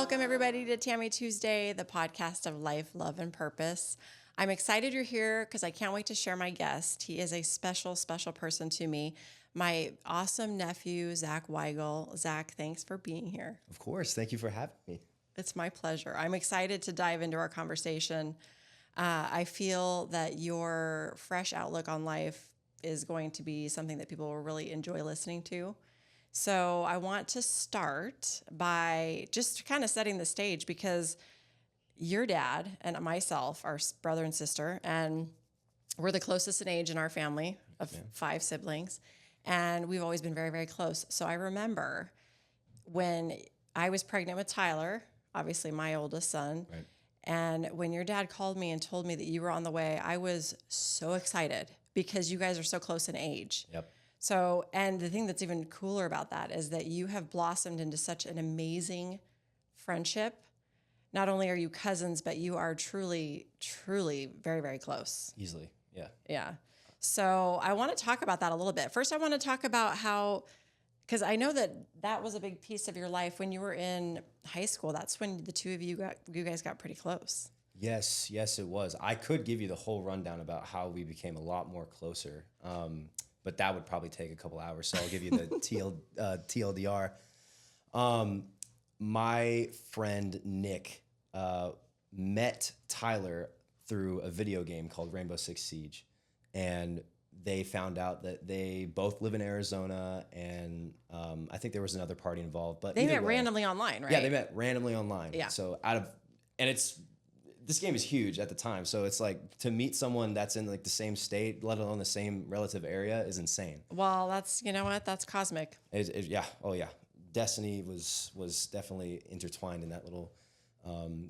Welcome, everybody, to Tammy Tuesday, the podcast of life, love, and purpose. I'm excited you're here because I can't wait to share my guest. He is a special, special person to me. My awesome nephew, Zach Weigele. Zach, thanks for being here. Of course. Thank you for having me. It's my pleasure. I'm excited to dive into our conversation. I feel that your fresh outlook on life is going to be something that people will really enjoy listening to. So I want to start by just kind of setting the stage because your dad and myself are brother and sister, and we're the closest in age in our family of 5 siblings, and we've always been very, very close. So I remember when I was pregnant with Tyler, obviously my oldest son, Right. and when your dad called me and told me that you were on the way, I was so excited because you guys are so close in age. Yep. So, and the thing that's even cooler about that is that you have blossomed into such an amazing friendship. Not only are you cousins, but you are truly, truly very, very close. Easily. Yeah. Yeah. So I want to talk about that a little bit. First, I want to talk about how, because I know that that was a big piece of your life when you were in high school. That's when the two of you guys got pretty close. Yes, it was. I could give you the whole rundown about how we became a lot more closer, but that would probably take a couple hours. So I'll give you the TLDR. My friend Nick met Tyler through a video game called Rainbow Six Siege, and they found out that they both live in Arizona, and I think there was another party involved. But they met randomly online, right? Yeah, they met randomly online. Yeah. So this game is huge at the time. So it's like to meet someone that's in like the same state, let alone the same relative area, is insane. Well, that's, you know what? That's cosmic. Yeah. Oh yeah. Destiny was definitely intertwined in that little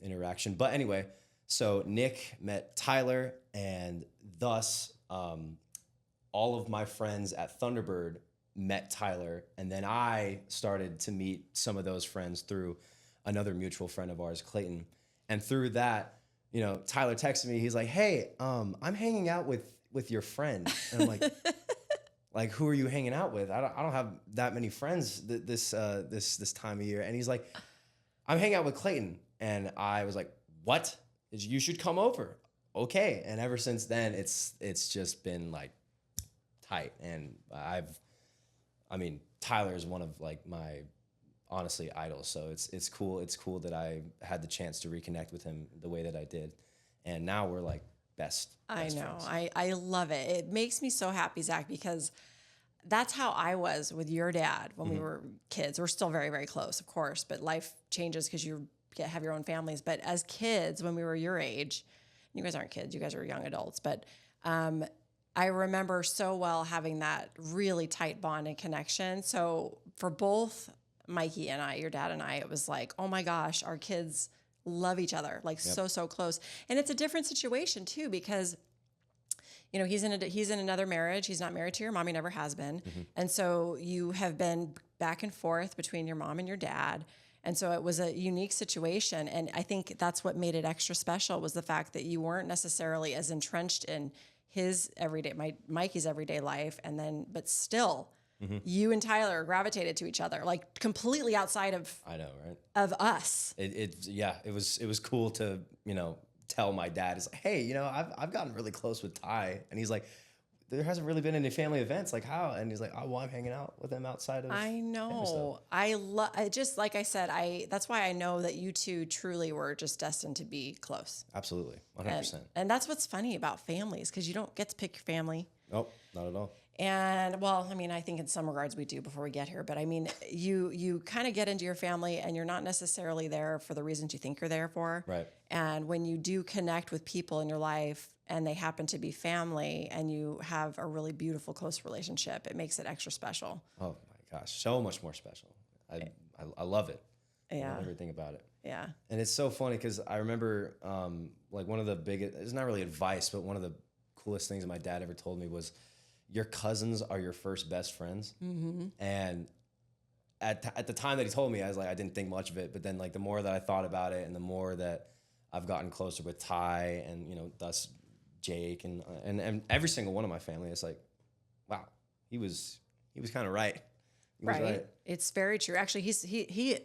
interaction. But anyway, so Nick met Tyler, and thus all of my friends at Thunderbird met Tyler, and then I started to meet some of those friends through another mutual friend of ours, Clayton. And through that, you know, Tyler texted me. He's like, "Hey, I'm hanging out with your friend," and I'm like, "Like, who are you hanging out with? I don't have that many friends this time of year." And he's like, "I'm hanging out with Clayton," and I was like, "What? You should come over." Okay, and ever since then, it's just been like tight, and Tyler is one of like my honestly idols, so it's cool that I had the chance to reconnect with him the way that I did, and now we're like best I know. friends. I love it. It makes me so happy, Zach, because that's how I was with your dad when we were kids. We're still very, very close, of course, but life changes because you have your own families. But as kids, when we were your age, you guys aren't kids, you guys are young adults, but I remember so well having that really tight bond and connection. So for both Mikey and I, your dad and I, it was like, oh my gosh, our kids love each other, like so close. And it's a different situation too, because you know, he's in another marriage. He's not married to your mom. He never has been. And so you have been back and forth between your mom and your dad. And so it was a unique situation. And I think that's what made it extra special was the fact that you weren't necessarily as entrenched in his Mikey's everyday life. And then, but still, you and Tyler gravitated to each other, like completely outside of I know, right? of us. It was cool to, you know, tell my dad, it's like, "Hey, you know, I've gotten really close with Ty," and he's like, "There hasn't really been any family events, like how?" And he's like, "Oh, well, I'm hanging out with him outside of." I know. I love. Just like I said, that's why I know that you two truly were just destined to be close. Absolutely, 100%. And that's what's funny about families, because you don't get to pick your family. Nope, not at all. And well, I mean, I think in some regards we do before we get here, but I mean, you kind of get into your family and you're not necessarily there for the reasons you think you're there for. Right. And when you do connect with people in your life and they happen to be family and you have a really beautiful, close relationship, it makes it extra special. Oh my gosh, so much more special. I love it. Yeah. I love everything about it. Yeah. And it's so funny because I remember like one of the biggest, it's not really advice, but one of the coolest things that my dad ever told me was, your cousins are your first best friends. And at the time that he told me, I was like, I didn't think much of it. But then like the more that I thought about it and the more that I've gotten closer with Ty and, you know, thus Jake and every single one of my family, it's like, wow, he was kind of right. He was right. It's very true. Actually, he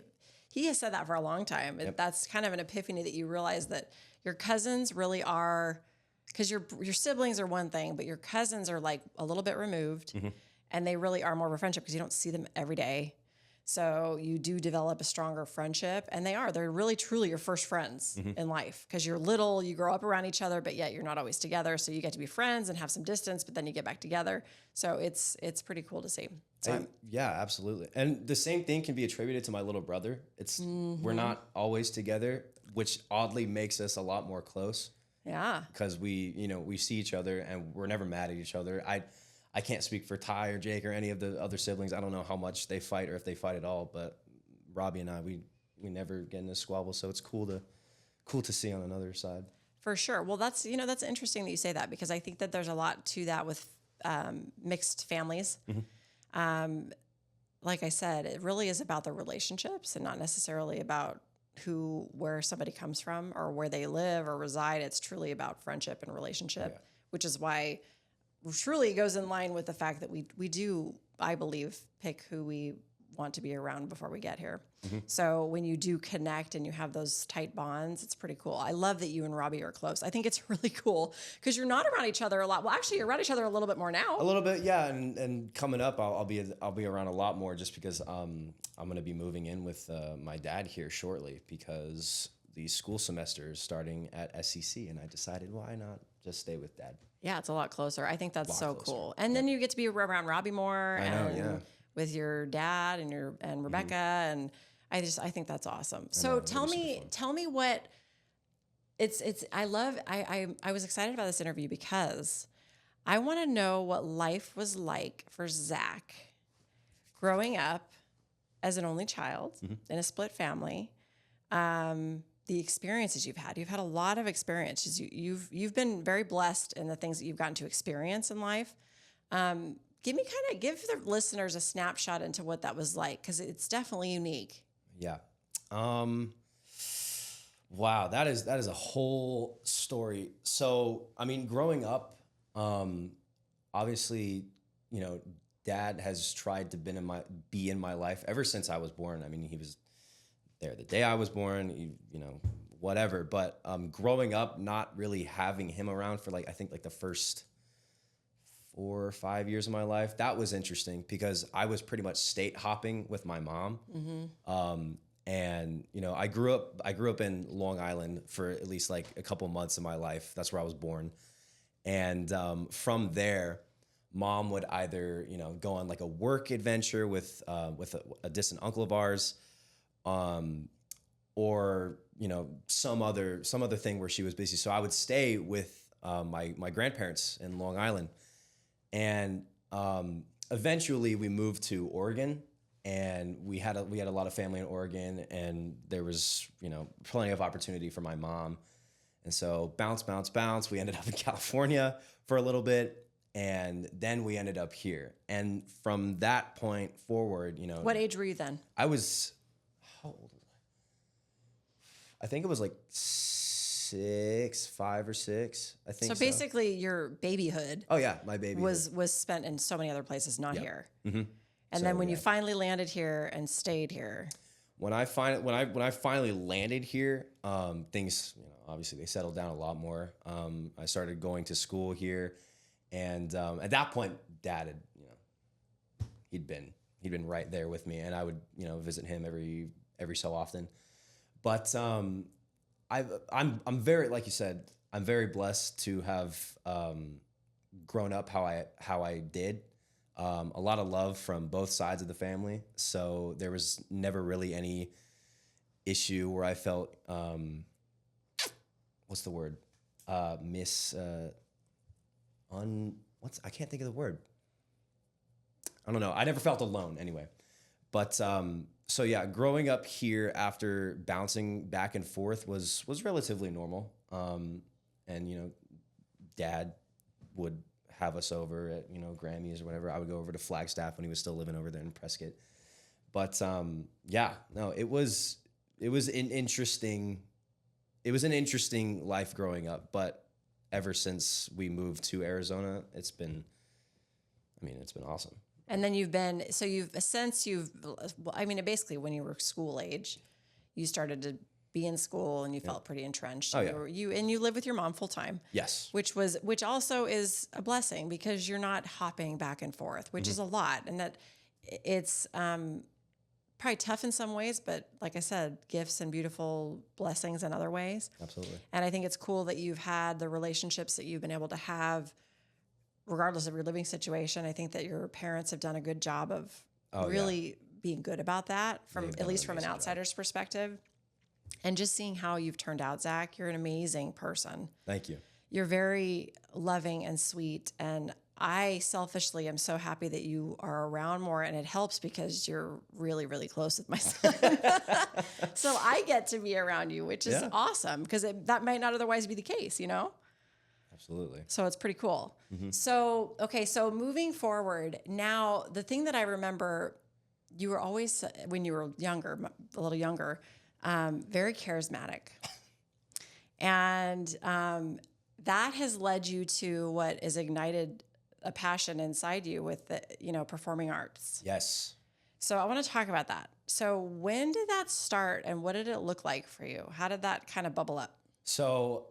he has said that for a long time. That's kind of an epiphany that you realize that your cousins really are, because your siblings are one thing, but your cousins are like a little bit removed, and they really are more of a friendship because you don't see them every day. So you do develop a stronger friendship, and they're really truly your first friends in life, because you're little, you grow up around each other, but yet you're not always together. So you get to be friends and have some distance, but then you get back together. So it's pretty cool to see. So yeah, absolutely. And the same thing can be attributed to my little brother. We're not always together, which oddly makes us a lot more close. Yeah. Because we see each other and we're never mad at each other. I can't speak for Ty or Jake or any of the other siblings. I don't know how much they fight or if they fight at all, but Robbie and I, we never get in a squabble. So it's cool to see on another side. For sure. Well, that's interesting that you say that, because I think that there's a lot to that with mixed families. Like I said, it really is about the relationships and not necessarily about where somebody comes from or where they live or reside. It's truly about friendship and relationship, which is why truly it goes in line with the fact that we do, I believe, pick who we want to be around before we get here. So when you do connect and you have those tight bonds, it's pretty cool. I love that you and Robbie are close. I think it's really cool because you're not around each other a lot. Well, actually, you're around each other a little bit more now. A little bit, yeah. And coming up, I'll be around a lot more, just because I'm going to be moving in with my dad here shortly, because the school semester is starting at SEC, and I decided, why not just stay with Dad? Yeah, it's a lot closer. I think that's so cool. And then you get to be around Robbie more. I know, with your dad and Rebecca, and I think that's awesome. So tell me what I was excited about this interview because I want to know what life was like for Zach growing up as an only child in a split family. The experiences you've had. You've had a lot of experiences. You've been very blessed in the things that you've gotten to experience in life. Give the listeners a snapshot into what that was like, because it's definitely unique. Yeah. Wow, that is a whole story. So, I mean, growing up, obviously, Dad has tried to be in my life ever since I was born. I mean, he was there the day I was born, whatever. But growing up, not really having him around for I think the first 4 or 5 years of my life, that was interesting because I was pretty much state hopping with my mom. And I grew up in Long Island for at least a couple months of my life. That's where I was born. And from there, Mom would either go on a work adventure with a distant uncle of ours, or some other thing where she was busy. So I would stay with my grandparents in Long Island. And eventually we moved to Oregon, and we had a lot of family in Oregon, and there was plenty of opportunity for my mom. And so bounce. We ended up in California for a little bit, and then we ended up here. And from that point forward, What age were you then? I was, how old was I? I think it was 5 or 6. I think. So basically, your babyhood. Oh yeah, my babyhood was spent in so many other places, not here. And then when you finally landed here and stayed here. When I finally landed here, things obviously they settled down a lot more. I started going to school here, and at that point, Dad had he'd been right there with me, and I would visit him every so often. But I'm very, like you said, I'm very blessed to have grown up how I did. A lot of love from both sides of the family, so there was never really any issue where I felt what's the word? I can't think of the word. I don't know. I never felt alone anyway. But so yeah, growing up here after bouncing back and forth was relatively normal. And Dad would have us over at Grammys or whatever. I would go over to Flagstaff when he was still living over there in Prescott. But it was an interesting life growing up. But ever since we moved to Arizona, it's been awesome. And then basically when you were school age, you started to be in school and you felt pretty entrenched. Oh, and yeah. you live with your mom full time. Yes. Which also is a blessing because you're not hopping back and forth, which is a lot. And that it's probably tough in some ways, but like I said, gifts and beautiful blessings in other ways. Absolutely. And I think it's cool that you've had the relationships that you've been able to have regardless of your living situation. I think that your parents have done a good job of really being good about that at least from an outsider's perspective. And just seeing how you've turned out, Zach, you're an amazing person. Thank you. You're very loving and sweet. And I selfishly am so happy that you are around more, and it helps because you're really, really close with my son. So I get to be around you, which is awesome because that might not otherwise be the case, you know? Absolutely. So it's pretty cool. So, okay, so moving forward, now the thing that I remember, you were always, when you were younger, a little younger, very charismatic. And that has led you to what has ignited a passion inside you with the, performing arts. Yes. So I want to talk about that. So when did that start and what did it look like for you? How did that kind of bubble up? So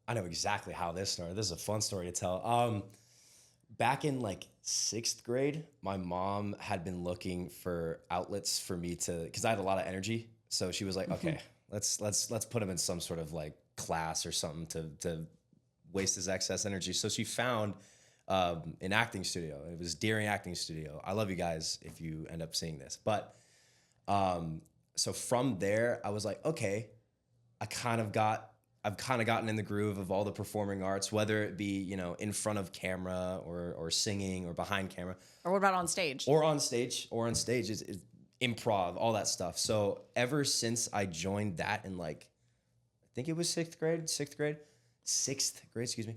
I know exactly how this started. This is a fun story to tell. Back in like 6th grade, my mom had been looking for outlets for me because I had a lot of energy. So she was like, okay, let's put him in some sort of like class or something to waste his excess energy. So she found an acting studio. It was Deering Acting Studio. I love you guys if you end up seeing this. But so from there, I was like, okay, I've kind of gotten in the groove of all the performing arts, whether it be, in front of camera or singing or behind camera. Or what about on stage? Or on stage. It's improv, all that stuff. So ever since I joined that in I think it was 6th grade, excuse me.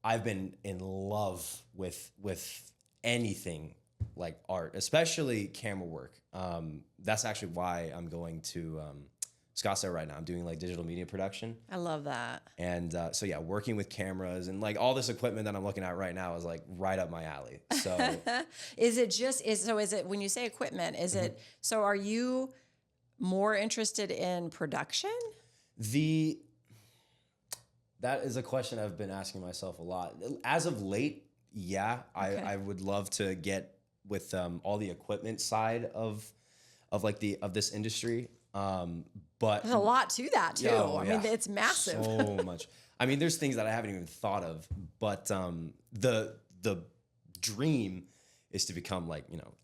I've been in love with anything like art, especially camera work. That's actually why I'm going to Scottsdale right now. I'm doing digital media production. I love that. And so yeah, working with cameras and all this equipment that I'm looking at right now is right up my alley. So is it when you say equipment, is it, so are you more interested in production? That is a question I've been asking myself a lot. As of late, yeah, okay. I would love to get with all the equipment side of this industry. But there's a lot to that too. I mean, it's massive. So much. I mean, there's things that I haven't even thought of, but the dream is to become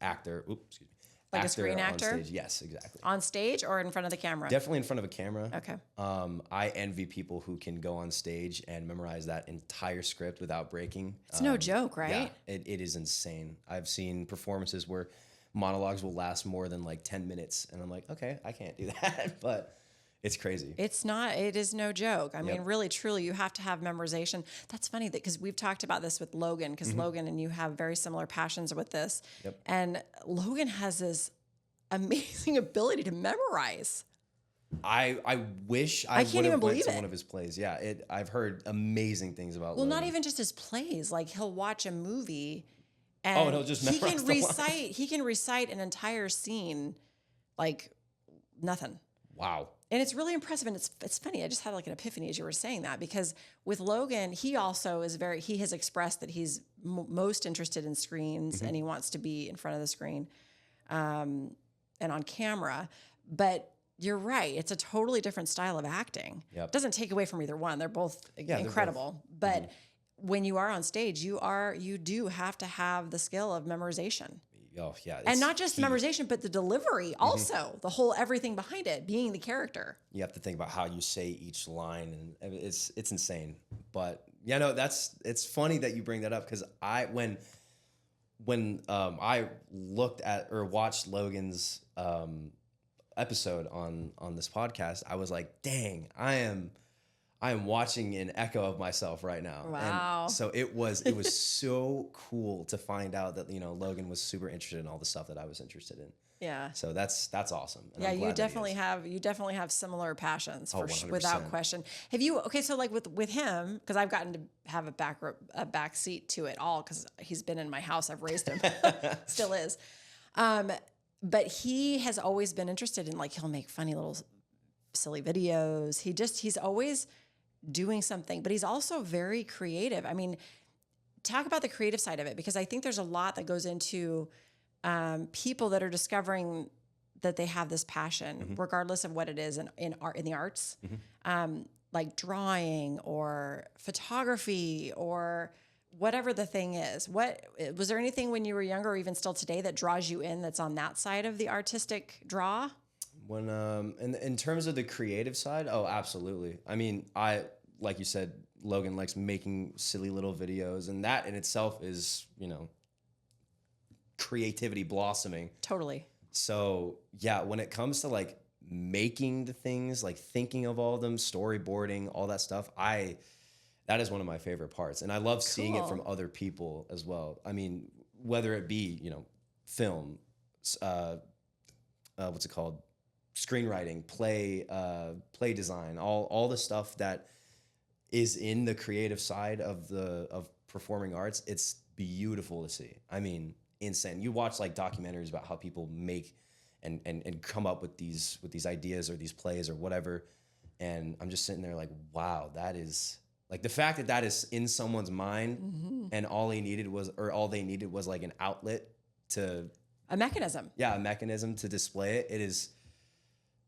actor. Oops, excuse me. Like a screen actor? On stage. Yes, exactly. On stage or in front of the camera? Definitely in front of a camera. Okay. I envy people who can go on stage and memorize that entire script without breaking. It's no joke, right? Yeah, it is insane. I've seen performances where monologues will last more than 10 minutes. And I'm like, okay, I can't do that. But it's crazy. It is no joke. I mean, really, truly, you have to have memorization. That's funny because we've talked about this with Logan, because Logan and you have very similar passions with this. Yep. And Logan has this amazing ability to memorize. I wish I can't even believe one of his plays. Yeah, I've heard amazing things about Logan. Logan. Not even just his plays. He'll watch a movie and he'll just memorize he can recite an entire scene like nothing. Wow. And it's really impressive. And it's funny. I just had an epiphany as you were saying that, because with Logan, he also is he has expressed that he's most interested in screens and he wants to be in front of the screen and on camera. But you're right. It's a totally different style of acting. Yep. It doesn't take away from either one. They're both incredible. But when you are on stage, you do have to have the skill of memorization. Oh, yeah. And not just the memorization, but the delivery also, the whole everything behind it, being the character. You have to think about how you say each line, and it's insane. But yeah, no, it's funny that you bring that up, because when I looked at or watched Logan's episode on this podcast, I was like, dang, I am watching an echo of myself right now. Wow. And so it was so cool to find out that, Logan was super interested in all the stuff that I was interested in. Yeah. So that's awesome. And yeah, you definitely have similar passions without question. Have you, so with him, because I've gotten to have a back seat to it all, because he's been in my house, I've raised him, still is. but he has always been interested in, like, he'll make funny little silly videos. He's always doing something, but he's also very creative. I mean, talk about the creative side of it, because I think there's a lot that goes into people that are discovering that they have this passion, regardless of what it is in art, in the arts, like drawing or photography or whatever the thing is. What was there anything when you were younger, or even still today, that draws you in, that's on that side of the artistic draw? When in terms of the creative side, oh, absolutely. I mean, like you said, Logan likes making silly little videos, and that in itself is, creativity blossoming. Totally. So yeah, when it comes to like making the things, like thinking of all of them, storyboarding, all that stuff, that is one of my favorite parts. And I love seeing it from other people as well. I mean, whether it be, film, what's it called? Screenwriting, play design, all the stuff that is in the creative side of performing arts. It's beautiful to see. I mean, insane. You watch like documentaries about how people make and come up with these ideas or these plays or whatever, and I'm just sitting there like, wow, that is like the fact that is in someone's mind, and all they needed was like an outlet to a mechanism. Yeah, a mechanism to display it.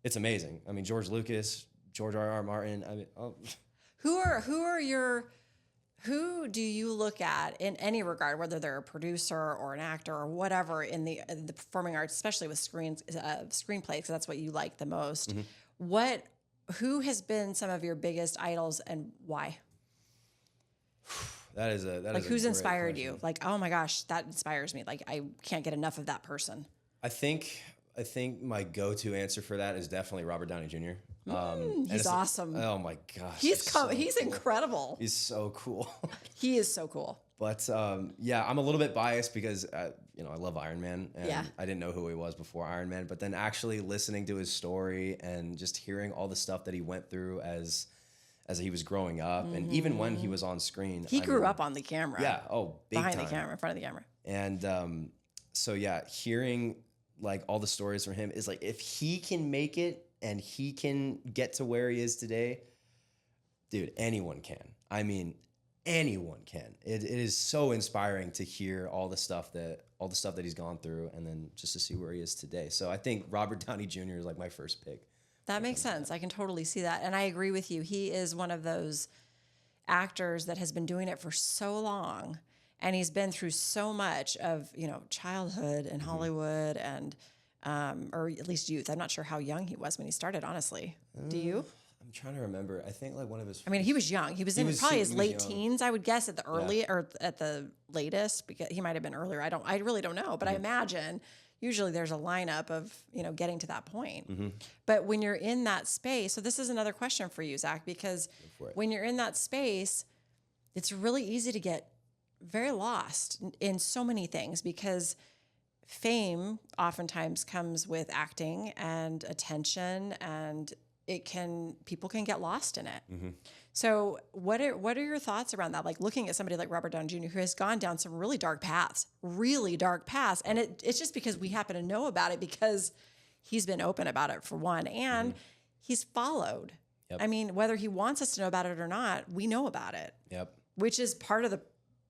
It's amazing. I mean, George Lucas, George R.R. Martin. I mean, Who do you look at in any regard, whether they're a producer or an actor or whatever in the performing arts, especially with screenplays, because that's what you like the most. Who has been some of your biggest idols and why? That is who's inspired you? Like, oh my gosh, that inspires me. Like, I can't get enough of that person. I think my go-to answer for that is definitely Robert Downey Jr. He's awesome. Oh my gosh. He's incredible. He's so cool. He is so cool. But yeah, I'm a little bit biased because I love Iron Man, and I didn't know who he was before Iron Man, but then actually listening to his story and just hearing all the stuff that he went through as he was growing up, and even when he was on screen. He grew up on the camera. Yeah, big behind time. The camera, in front of the camera. And so yeah, hearing like all the stories from him is like, if he can make it and he can get to where he is today, dude, anyone can. I mean, anyone can. It is so inspiring to hear all the stuff that he's gone through, and then just to see where he is today. So I think Robert Downey Jr. is like my first pick. That makes sense. I can totally see that. And I agree with you. He is one of those actors that has been doing it for so long, and he's been through so much of, childhood in Hollywood and or at least youth. I'm not sure how young he was when he started, honestly. Do you? I'm trying to remember. I think like one of his. I mean, he was young. He was probably his late teens, I would guess, at the early or at the latest, because he might have been earlier. I really don't know, but I imagine usually there's a lineup of getting to that point. But when you're in that space, so this is another question for you, Zach, because when you're in that space, it's really easy to get very lost in so many things, because fame oftentimes comes with acting and attention, and people can get lost in it. So what are your thoughts around that? Like, looking at somebody like Robert Downey Jr., who has gone down some really dark paths, and it's just because we happen to know about it because he's been open about it, for one, and he's followed. I mean, whether he wants us to know about it or not, we know about it. Which is part of the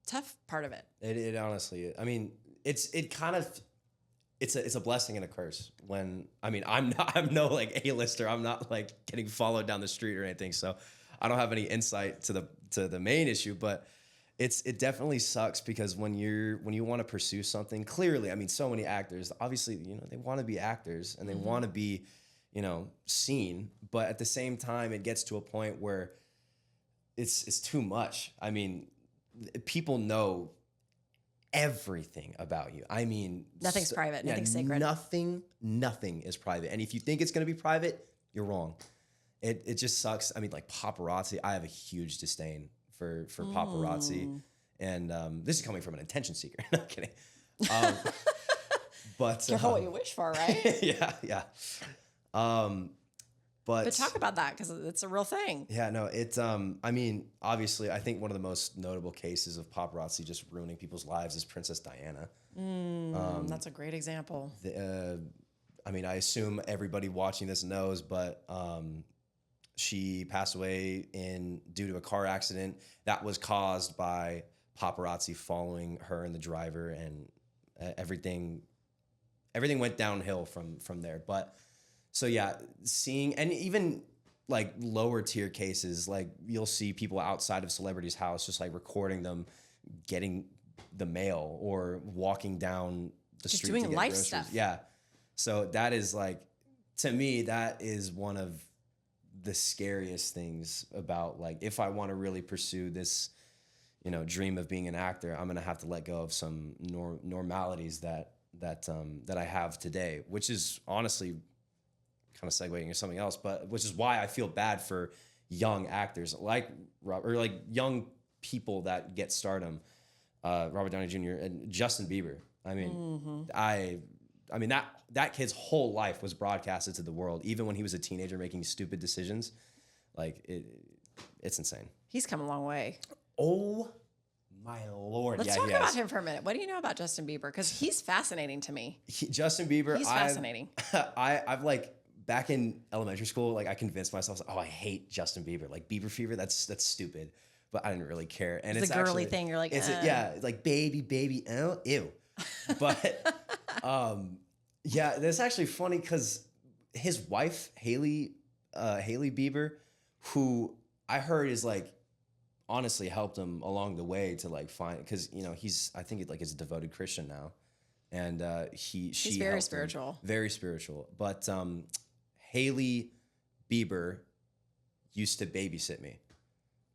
tough part of it. It honestly, I mean, it's a blessing and a curse. When, I mean, I'm no like A-lister. I'm not like getting followed down the street or anything. So I don't have any insight to the main issue, but it definitely sucks, because when you want to pursue something, clearly, I mean, so many actors, obviously, they want to be actors and they want to be, seen, but at the same time, it gets to a point where it's too much. I mean, people know everything about you. I mean, nothing's private, nothing's sacred. Nothing is private. And if you think it's going to be private, you're wrong. It just sucks. I mean, like paparazzi, I have a huge disdain for paparazzi. And this is coming from an attention seeker. No, I'm kidding. But careful what you wish for, right? yeah. But talk about that because it's a real thing. Yeah, no, it's I mean, obviously, I think one of the most notable cases of paparazzi just ruining people's lives is Princess Diana. That's a great example. I mean, I assume everybody watching this knows, but she passed away due to a car accident that was caused by paparazzi following her and the driver, and everything went downhill from there. But so yeah, seeing, and even like lower tier cases, like you'll see people outside of celebrities' house just like recording them getting the mail or walking down the Just street doing to get life groceries. stuff. Yeah. So that is like, to me, that is one of the scariest things about, like, if I want to really pursue this, dream of being an actor, I'm going to have to let go of some normalities that I have today, which is honestly kind of segueing into something else, but which is why I feel bad for young actors like Robert, or like young people that get stardom, Robert Downey Jr. and Justin Bieber. I mean, I mean that kid's whole life was broadcasted to the world, even when he was a teenager making stupid decisions. Like it's insane. He's come a long way. Oh my Lord. Let's talk about him for a minute. What do you know about Justin Bieber? Because he's fascinating to me. Justin Bieber. He's fascinating. I've like, back in elementary school, like I convinced myself, oh, I hate Justin Bieber. Like Bieber fever, that's stupid. But I didn't really care. And it's the girly actually, thing. You're like, it's like baby, oh, ew. But yeah, that's actually funny because his wife, Hailey Bieber, who I heard is like honestly helped him along the way to like find, because he's, I think like is a devoted Christian now, and she's very spiritual, very spiritual. But Hailey Bieber used to babysit me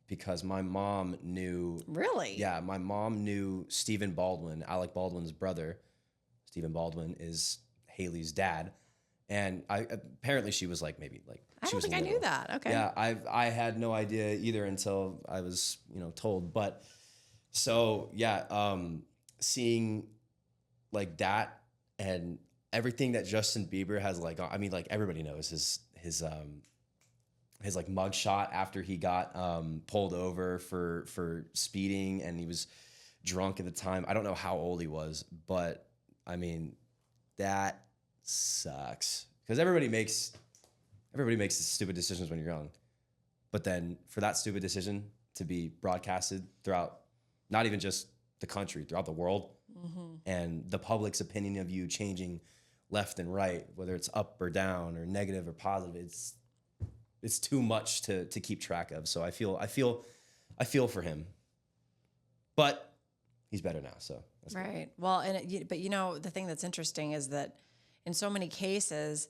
because my mom knew. Really? Yeah, my mom knew Stephen Baldwin, Alec Baldwin's brother. Stephen Baldwin is Hailey's dad, and apparently she was like maybe like. I don't think I knew that. Okay. Yeah, I had no idea either until I was told. But so yeah, seeing like that and everything that Justin Bieber has, like, I mean, like everybody knows his like mugshot after he got pulled over for speeding, and he was drunk at the time. I don't know how old he was, but I mean that sucks because everybody makes stupid decisions when you're young, but then for that stupid decision to be broadcasted throughout, not even just the country, throughout the world, and the public's opinion of you changing left and right, whether it's up or down or negative or positive, it's too much to keep track of. So I feel for him, but he's better now. So that's right. Good. Well, but the thing that's interesting is that in so many cases,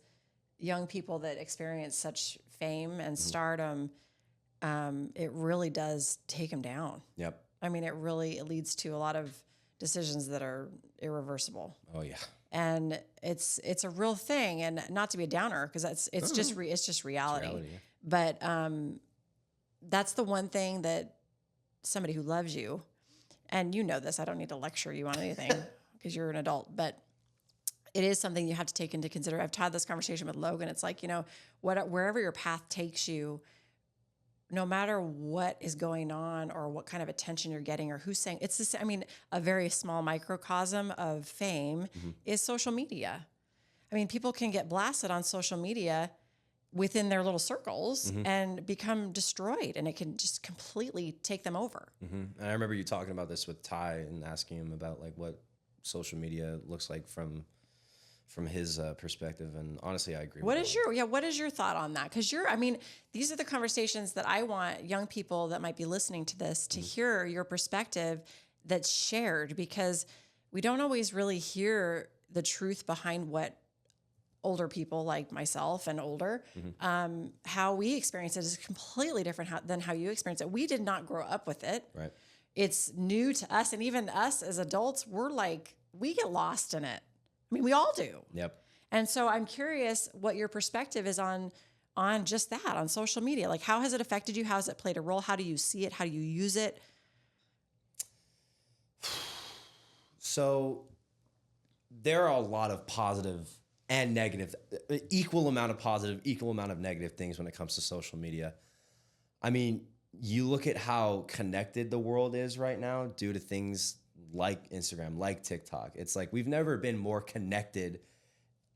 young people that experience such fame and stardom, it really does take them down. Yep. I mean, it leads to a lot of decisions that are irreversible. Oh yeah. And it's a real thing, and not to be a downer, because it's just reality. It's reality, yeah. But that's the one thing that somebody who loves you, and you know this, I don't need to lecture you on anything because you're an adult, but it is something you have to take into consideration. I've had this conversation with Logan. It's like, wherever your path takes you, no matter what is going on or what kind of attention you're getting or who's saying, it's this, I mean, a very small microcosm of fame is social media. I mean, people can get blasted on social media within their little circles and become destroyed, and it can just completely take them over. And I remember you talking about this with Ty and asking him about like what social media looks like from his perspective, and honestly, I agree. What is your thought on that? Because these are the conversations that I want young people that might be listening to this to hear your perspective that's shared, because we don't always really hear the truth behind what older people like myself and older, how we experience it is completely different than how you experience it. We did not grow up with it. Right. It's new to us, and even us as adults, we get lost in it. I mean, we all do. Yep. And so I'm curious what your perspective is on just that, on social media. Like, how has it affected you? How has it played a role? How do you see it? How do you use it? So there are a lot of positive and negative, equal amount of positive, equal amount of negative things when it comes to social media. I mean, you look at how connected the world is right now due to things like Instagram, like TikTok. It's like we've never been more connected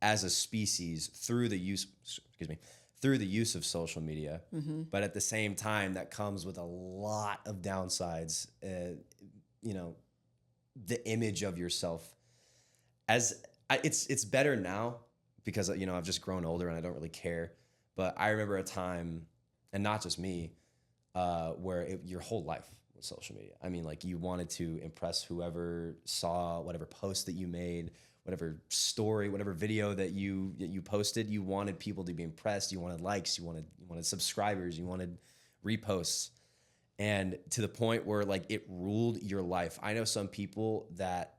as a species through the use of social media. Mm-hmm. But at the same time, that comes with a lot of downsides. The image of yourself it's better now because I've just grown older and I don't really care. But I remember a time, and not just me, where your whole life was social media. I mean, like you wanted to impress whoever saw whatever post that you made, whatever story, whatever video that you posted. You wanted people to be impressed. You wanted likes. You wanted subscribers. You wanted reposts, and to the point where like it ruled your life. I know some people that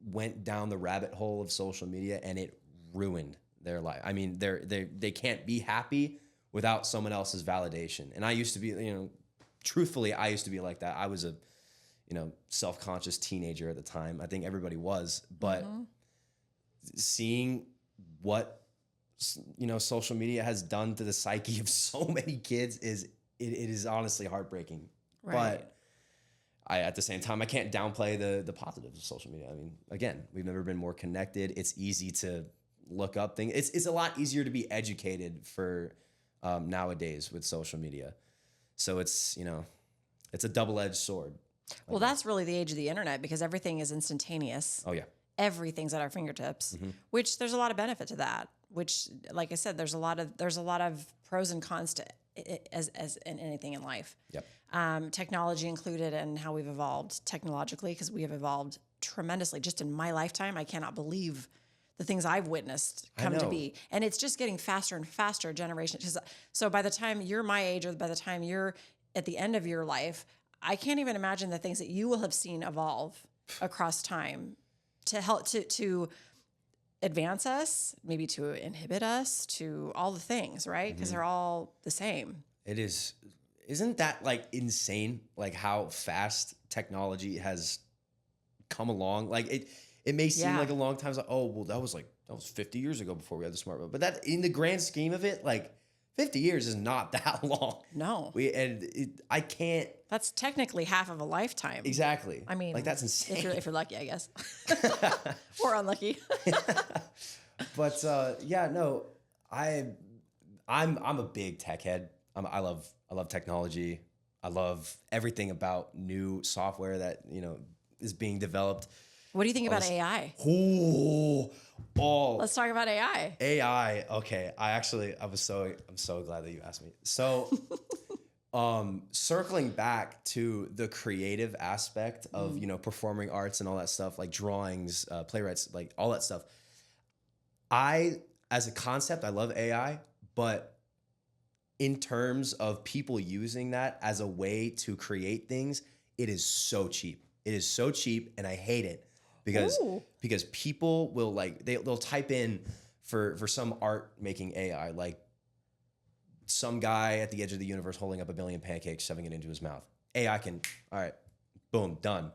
went down the rabbit hole of social media and it ruined their life. I mean, they can't be happy without someone else's validation. And I used to be, truthfully, I used to be like that. I was a, self-conscious teenager at the time. I think everybody was, but seeing what, social media has done to the psyche of so many kids it is honestly heartbreaking. Right. But at the same time, I can't downplay the positives of social media. I mean, again, we've never been more connected. It's easy to look up things. It's a lot easier to be educated for nowadays with social media. So it's a double-edged sword. Well, that's really the age of the internet because everything is instantaneous. Oh yeah, everything's at our fingertips. Mm-hmm. Which there's a lot of benefit to that. Which, like I said, there's a lot of pros and cons to as in anything in life. Yep. Technology included and how we've evolved technologically because we have evolved tremendously just in my lifetime. I cannot believe the things I've witnessed come to be. And it's just getting faster and faster generation. So by the time you're my age or by the time you're at the end of your life, I can't even imagine the things that you will have seen evolve across time to help to advance us, maybe to inhibit us, to all the things, right? Because they're all the same. It is. Isn't that like insane? Like how fast technology has come along. Like it may seem like a long time. It's like, oh, well, that was 50 years ago before we had the smartphone. But that in the grand scheme of it, like 50 years is not that long. No. I can't. That's technically half of a lifetime. Exactly. I mean, like that's insane. If you're lucky, I guess. Or unlucky. But no, I'm a big tech head. I love technology. I love everything about new software that, is being developed. What do you think about AI? Let's talk about AI. AI. Okay. I'm so glad that you asked me. So, circling back to the creative aspect of, performing arts and all that stuff, like drawings, playwrights, like all that stuff. As a concept, I love AI, but in terms of people using that as a way to create things, it is so cheap. It is so cheap, and I hate it because people will they'll type in for some art making AI, like some guy at the edge of the universe holding up a billion pancakes, shoving it into his mouth. AI can, all right, boom, done.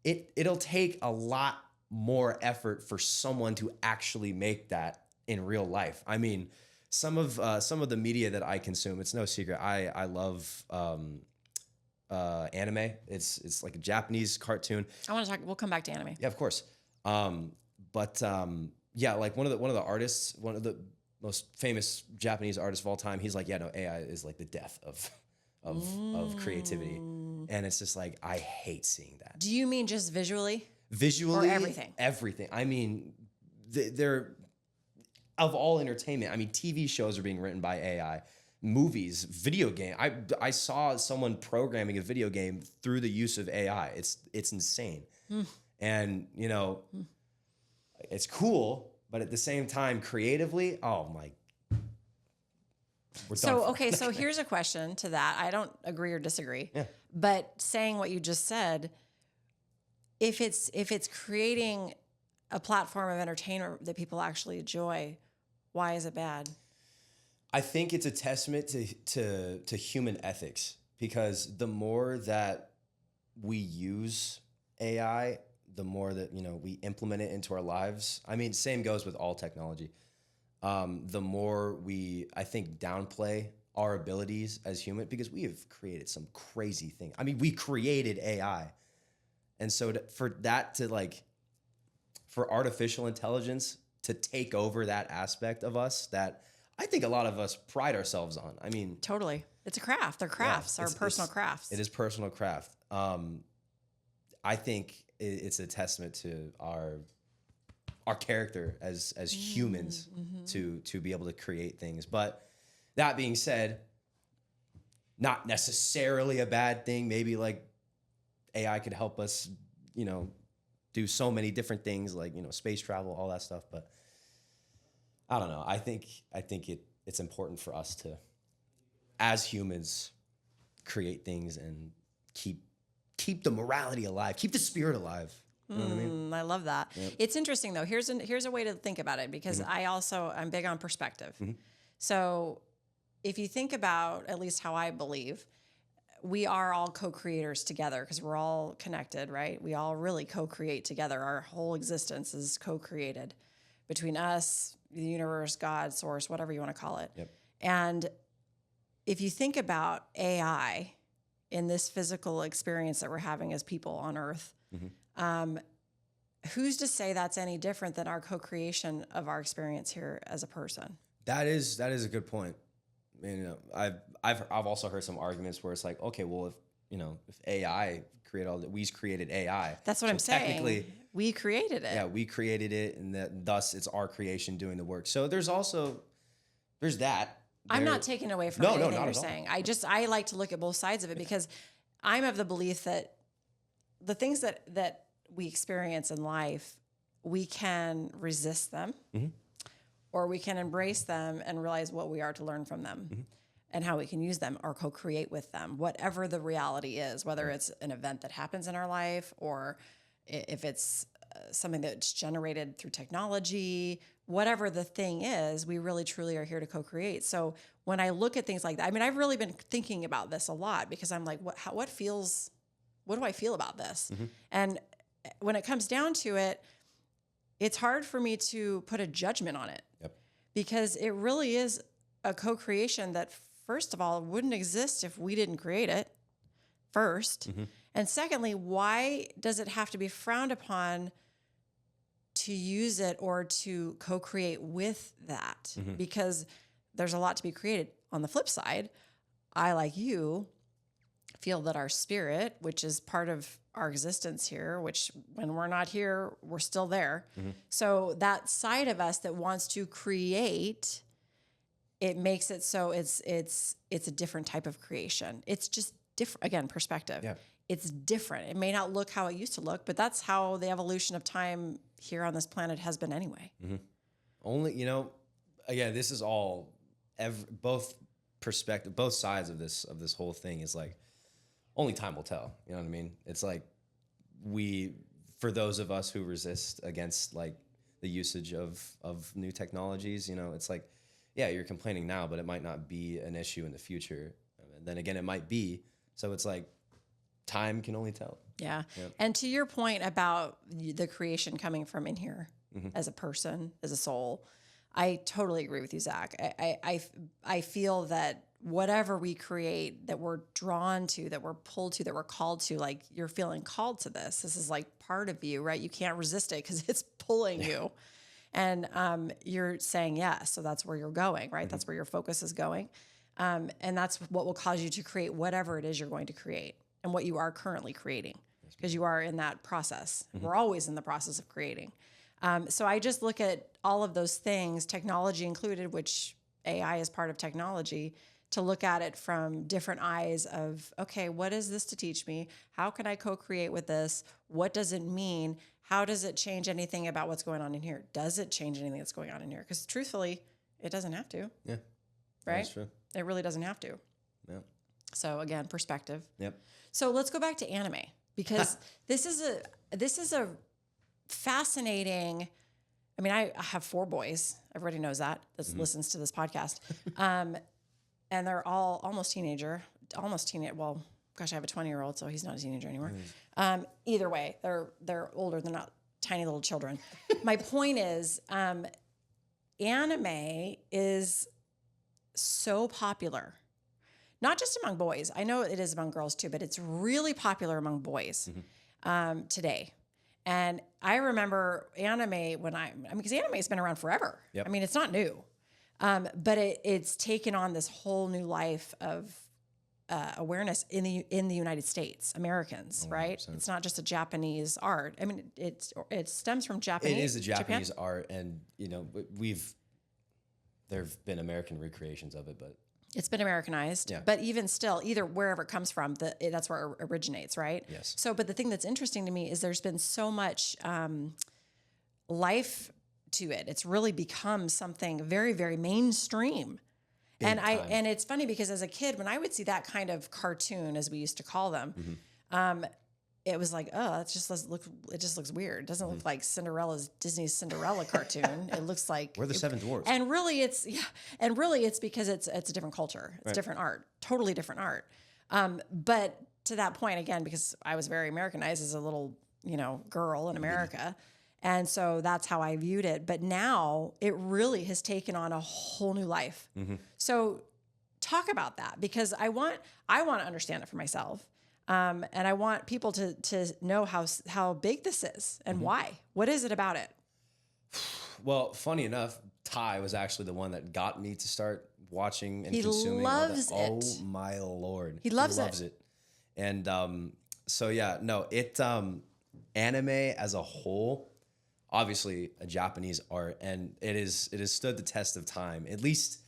It'll take a lot more effort for someone to actually make that in real life. I mean, some of the media that I consume, it's no secret. I love anime. It's like a Japanese cartoon. We'll come back to anime. Yeah, of course. Like one of the artists, one of the most famous Japanese artists of all time, he's like, yeah, no, AI is like the death of creativity. And it's just like, I hate seeing that. Do you mean just visually? Visually, or everything? Everything. I mean, they're of all entertainment. I mean, TV shows are being written by AI, movies, video game. I saw someone programming a video game through the use of AI. It's insane, and it's cool, but at the same time, creatively, oh my. So here's a question to that. I don't agree or disagree. Yeah. But saying what you just said, if it's creating a platform of entertainment that people actually enjoy, why is it bad? I think it's a testament to human ethics, because the more that we use AI, the more that, we implement it into our lives. I mean, same goes with all technology. The more we, I think, downplay our abilities as human, because we have created some crazy thing. I mean, we created AI. And so for artificial intelligence to take over that aspect of us that I think a lot of us pride ourselves on. I mean, totally. It's a craft. They're crafts, our personal crafts. It is personal craft. I think it's a testament to our character as humans to be able to create things. But that being said, not necessarily a bad thing. Maybe like AI could help us, do so many different things like, space travel, all that stuff. But I don't know. I think it's important for us to, as humans, create things and keep the morality alive, keep the spirit alive. You know what I mean? I love that. Yep. It's interesting though. Here's a way to think about it, because I'm big on perspective. So if you think about, at least how I believe, we are all co-creators together because we're all connected, right? We all really co-create together. Our whole existence is co-created between us, the universe, God, source, whatever you want to call it. Yep. And if you think about AI in this physical experience that we're having as people on Earth, who's to say that's any different than our co-creation of our experience here as a person? That is a good point. I mean, I've also heard some arguments where it's like, okay, well, if AI we created AI. That's what I'm saying. Technically, we created it. Yeah, we created it, and thus it's our creation doing the work. So there's that. I'm not taking away from anything you're saying. I like to look at both sides of it, because I'm of the belief that the things that we experience in life, we can resist them, or we can embrace them and realize what we are to learn from them and how we can use them or co-create with them, whatever the reality is, whether it's an event that happens in our life or if it's something that's generated through technology, whatever the thing is, we really truly are here to co-create. So when I look at things like that, I mean, I've really been thinking about this a lot, because I'm like, what do I feel about this? And when it comes down to it, it's hard for me to put a judgment on it, because it really is a co-creation that, first of all, wouldn't exist if we didn't create it first. And secondly, why does it have to be frowned upon to use it or to co-create with that? Because there's a lot to be created. On the flip side, I, like you, feel that our spirit, which is part of our existence here, which when we're not here, we're still there. So that side of us that wants to create, it makes it so it's a different type of creation. It's just different. Again, perspective. Yeah. It's different. It may not look how it used to look, but that's how the evolution of time here on this planet has been anyway. Only, again, this is all both perspective, both sides of this whole thing is like, only time will tell. You know what I mean? It's like for those of us who resist against like the usage of new technologies, it's like, yeah, you're complaining now, but it might not be an issue in the future. And then again, it might be. So it's like, time can only tell. Yeah. And to your point about the creation coming from in here as a person, as a soul, I totally agree with you, Zach. I feel that whatever we create, that we're drawn to, that we're pulled to, that we're called to, like you're feeling called to this. This is like part of you, right? You can't resist it because it's pulling you. And you're saying yes. So that's where you're going, right? That's where your focus is going. And that's what will cause you to create whatever it is you're going to create and what you are currently creating, because you are in that process. We're always in the process of creating. So I just look at all of those things, technology included, which AI is part of technology, to look at it from different eyes of, okay, what is this to teach me? How can I co-create with this? What does it mean? How does it change anything about what's going on in here? Does it change anything that's going on in here? Because truthfully, it doesn't have to. Yeah. Right? That's true. It really doesn't have to. Yeah. So again, perspective. Yep. So let's go back to anime, because this is a fascinating. I mean, I have 4 boys. Everybody knows that listens to this podcast. And they're all almost teenage. Well, Gosh, I have a 20-year-old, so he's not a teenager anymore. Either way, they're older. They're not tiny little children. My point is, anime is so popular, not just among boys. I know it is among girls too, but it's really popular among boys today. And I remember anime because anime has been around forever. Yep. I mean, it's not new, but it's taken on this whole new life of awareness in the United States, Americans, right? 100%. It's not just a Japanese art. I mean, it stems from Japanese. It is a Japanese Japan. art, and there've been American recreations of it, but It's been Americanized, Yeah. but even still, either wherever it comes from, that's where it originates, right? Yes. So, but the thing that's interesting to me is there's been so much life to it. It's really become something very, very mainstream. Big time. And it's funny because as a kid, when I would see that kind of cartoon, as we used to call them, it was like, oh, it just looks weird. It doesn't look like Disney's Cinderella cartoon. It looks like we're the Seven Dwarfs. And really it's because it's a different culture. It's different art, totally different art. But to that point, again, because I was very Americanized as a little, girl in America. And so that's how I viewed it. But now it really has taken on a whole new life. So talk about that, because I want to understand it for myself. And I want people to know how big this is and why. What is it about it? Well, funny enough, Ty was actually the one that got me to start watching and He consuming. loves all that. it. Oh my Lord. He loves it. And so yeah, no, anime as a whole, obviously a Japanese art, and it has stood the test of time, at least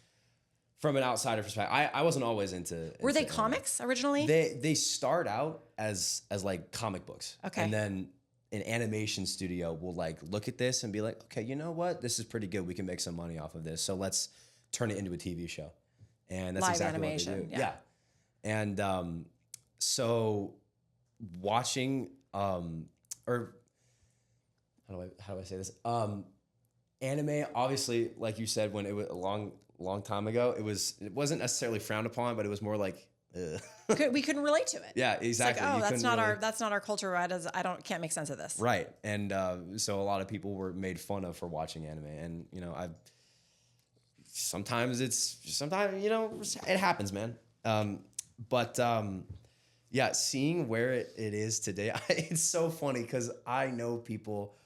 from an outsider perspective. I wasn't always into Were they anime. comics originally? They start out as like comic books. Okay. And then an animation studio will like look at this and be like, okay, you know what? This is pretty good. We can make some money off of this. So let's turn it into a TV show. And that's Live exactly animation, what they do. yeah. And so watching or how do I say this? Anime, obviously, like you said, when it was a long time ago, it wasn't necessarily frowned upon, but it was more like We couldn't relate to it. yeah, exactly. It's like, You couldn't that's not our culture. Can't make sense of this. right. And so a lot of people were made fun of for watching anime, and sometimes it happens, man. But yeah, seeing where it is today, it's so funny because I know people.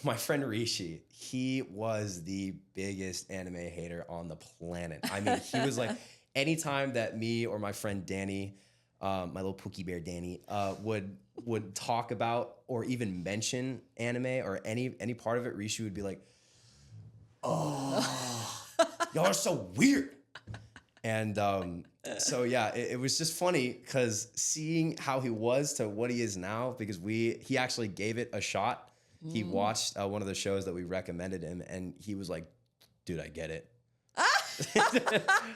My friend Rishi, he was the biggest anime hater on the planet. I mean, he was like, anytime that me or my friend Danny, my little Pookie Bear Danny, would talk about or even mention anime or any part of it, Rishi would be like, "Oh, y'all are so weird." And so yeah, it was just funny because seeing how he was to what he is now, because he actually gave it a shot. He watched one of the shows that we recommended him, and he was like, "Dude, I get it."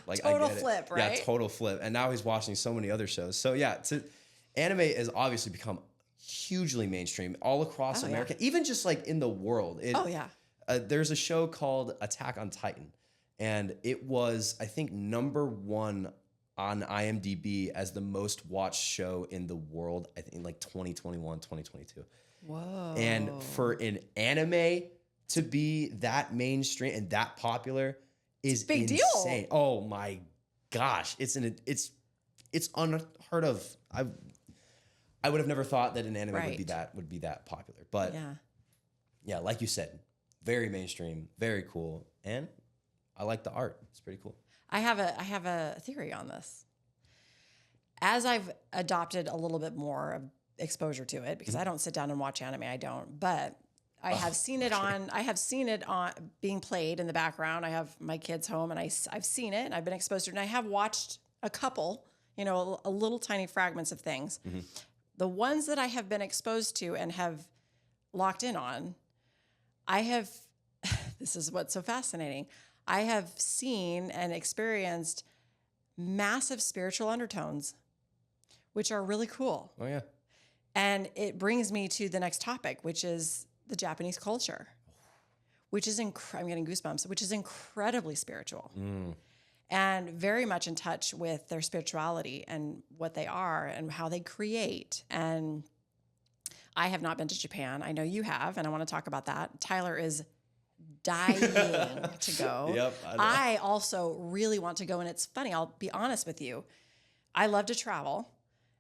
Like Total I get flip, it. right? Yeah, total flip. And now he's watching so many other shows. So yeah, anime has obviously become hugely mainstream all across America, even just like in the world. There's a show called Attack on Titan, and it was, I think, #1 on IMDb as the most watched show in the world, I think in like 2021, 2022. Whoa. And for an anime to be that mainstream and that popular is big insane. deal. Oh my gosh. It's unheard of. I would have never thought that an anime would be that popular. But yeah, like you said, very mainstream, very cool. And I like the art. It's pretty cool. I have a theory on this. As I've adopted a little bit more of exposure to it, because I don't sit down and watch anime, I don't, but I have seen it on being played in the background. I have my kids home and I've seen it and I've been exposed to it, and I have watched a couple, a little tiny fragments of things. The ones that I have been exposed to and have locked in on, this is what's so fascinating. I have seen and experienced massive spiritual undertones, which are really cool. Oh yeah. And it brings me to the next topic, which is the Japanese culture, which is I'm getting goosebumps, which is incredibly spiritual. and very much in touch with their spirituality and what they are and how they create. And I have not been to Japan. I know you have, and I want to talk about that. Tyler is dying to go. Yep, I also really want to go, and it's funny, I'll be honest with you. I love to travel.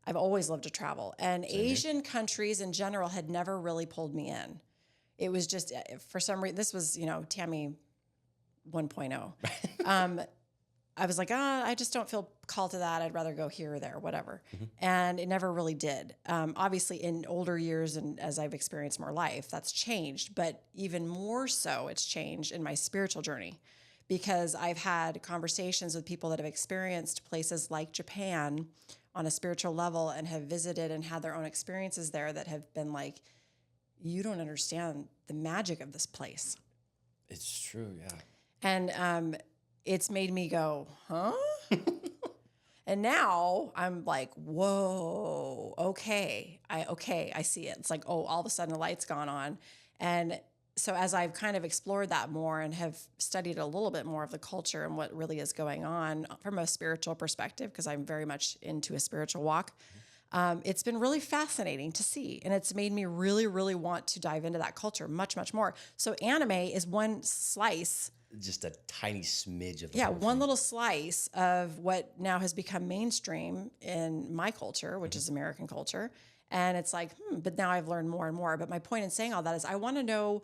I've always loved to travel, and Asian countries in general had never really pulled me in. It was just, for some reason, this was, Tammy 1.0. I was like, I just don't feel called to that. I'd rather go here or there, whatever. And it never really did. Obviously, in older years and as I've experienced more life, that's changed. But even more so, it's changed in my spiritual journey, because I've had conversations with people that have experienced places like Japan on a spiritual level and have visited and had their own experiences there that have been like, you don't understand the magic of this place. It's true, yeah. And it's made me go, huh? And now I'm like, whoa, okay, I see it. It's like, oh, all of a sudden the light's gone on. And so as I've kind of explored that more and have studied a little bit more of the culture and what really is going on from a spiritual perspective, because I'm very much into a spiritual walk, it's been really fascinating to see. And it's made me really, really want to dive into that culture much, much more. So anime is one slice. Just a tiny smidge of the Yeah, whole one thing. little slice of what now has become mainstream in my culture, which is American culture. And it's like, but now I've learned more and more. But my point in saying all that is I want to know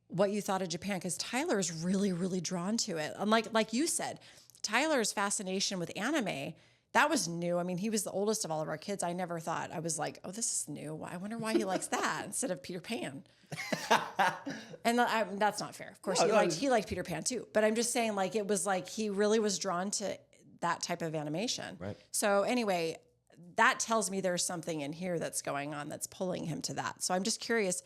what you thought of Japan, because Tyler is really, really drawn to it. And like you said, Tyler's fascination with anime, that was new. I mean, he was the oldest of all of our kids. I never thought, I was like, oh, this is new. I wonder why he likes that instead of Peter Pan. And that's not fair. Of course, he liked Peter Pan too. But I'm just saying, like, it was like he really was drawn to that type of animation. Right. So anyway, that tells me there's something in here that's going on that's pulling him to that. So I'm just curious,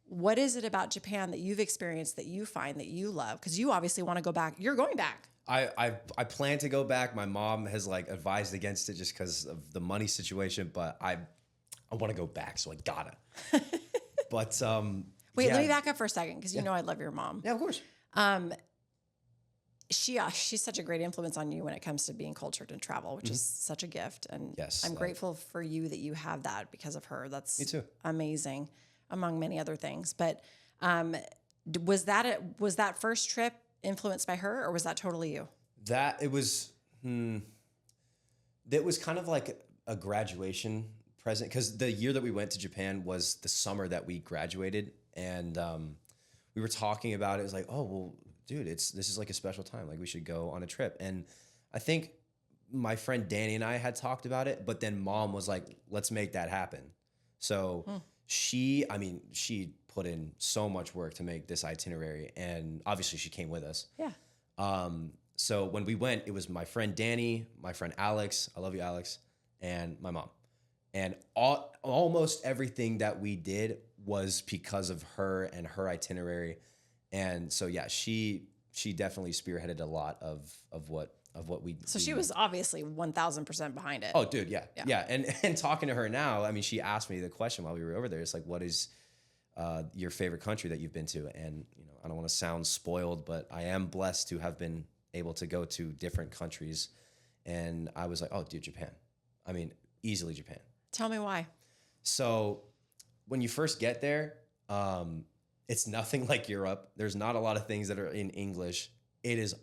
what is it about Japan that you've experienced that you find that you love? Because you obviously want to go back. You're going back. I plan to go back. My mom has like advised against it just because of the money situation, but I want to go back, so I gotta. But wait, yeah. let me back up for a second, because you know I love your mom. Yeah, of course. She's such a great influence on you when it comes to being cultured and travel, which is such a gift. And Yes, I'm grateful for you that you have that because of her. That's Me too. amazing, among many other things. But was that first trip influenced by her, or was that totally you? That it was. That was kind of like a graduation present, because the year that we went to Japan was the summer that we graduated, and we were talking about it. It was like, oh well, dude, this is like a special time. Like we should go on a trip. And I think my friend Danny and I had talked about it, but then Mom was like, let's make that happen. So she put in so much work to make this itinerary, and obviously she came with us. Yeah. So when we went, it was my friend Danny, my friend Alex, I love you, Alex, and my mom. And almost everything that we did was because of her and her itinerary. And so, yeah, she definitely spearheaded a lot of what we. So she was obviously 1,000% behind it. Oh, dude, yeah. And talking to her now, I mean, she asked me the question while we were over there. It's like, what is your favorite country that you've been to? And I don't want to sound spoiled, but I am blessed to have been able to go to different countries. And I was like, oh, dude, Japan. I mean, easily Japan. Tell me why. So when you first get there, it's nothing like Europe. There's not a lot of things that are in English. It is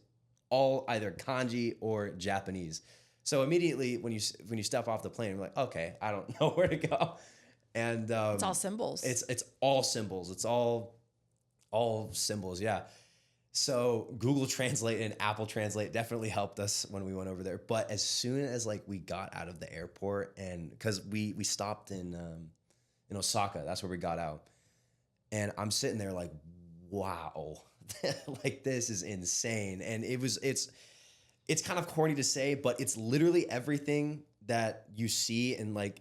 all either kanji or Japanese. So immediately when you step off the plane, you're like, okay, I don't know where to go. And It's all symbols. It's all symbols. It's all symbols. Yeah. So Google Translate and Apple Translate definitely helped us when we went over there. But as soon as like we got out of the airport, and because we stopped in Osaka, that's where we got out, and I'm sitting there like, wow, like this is insane. And it's kind of corny to say, but it's literally everything that you see in like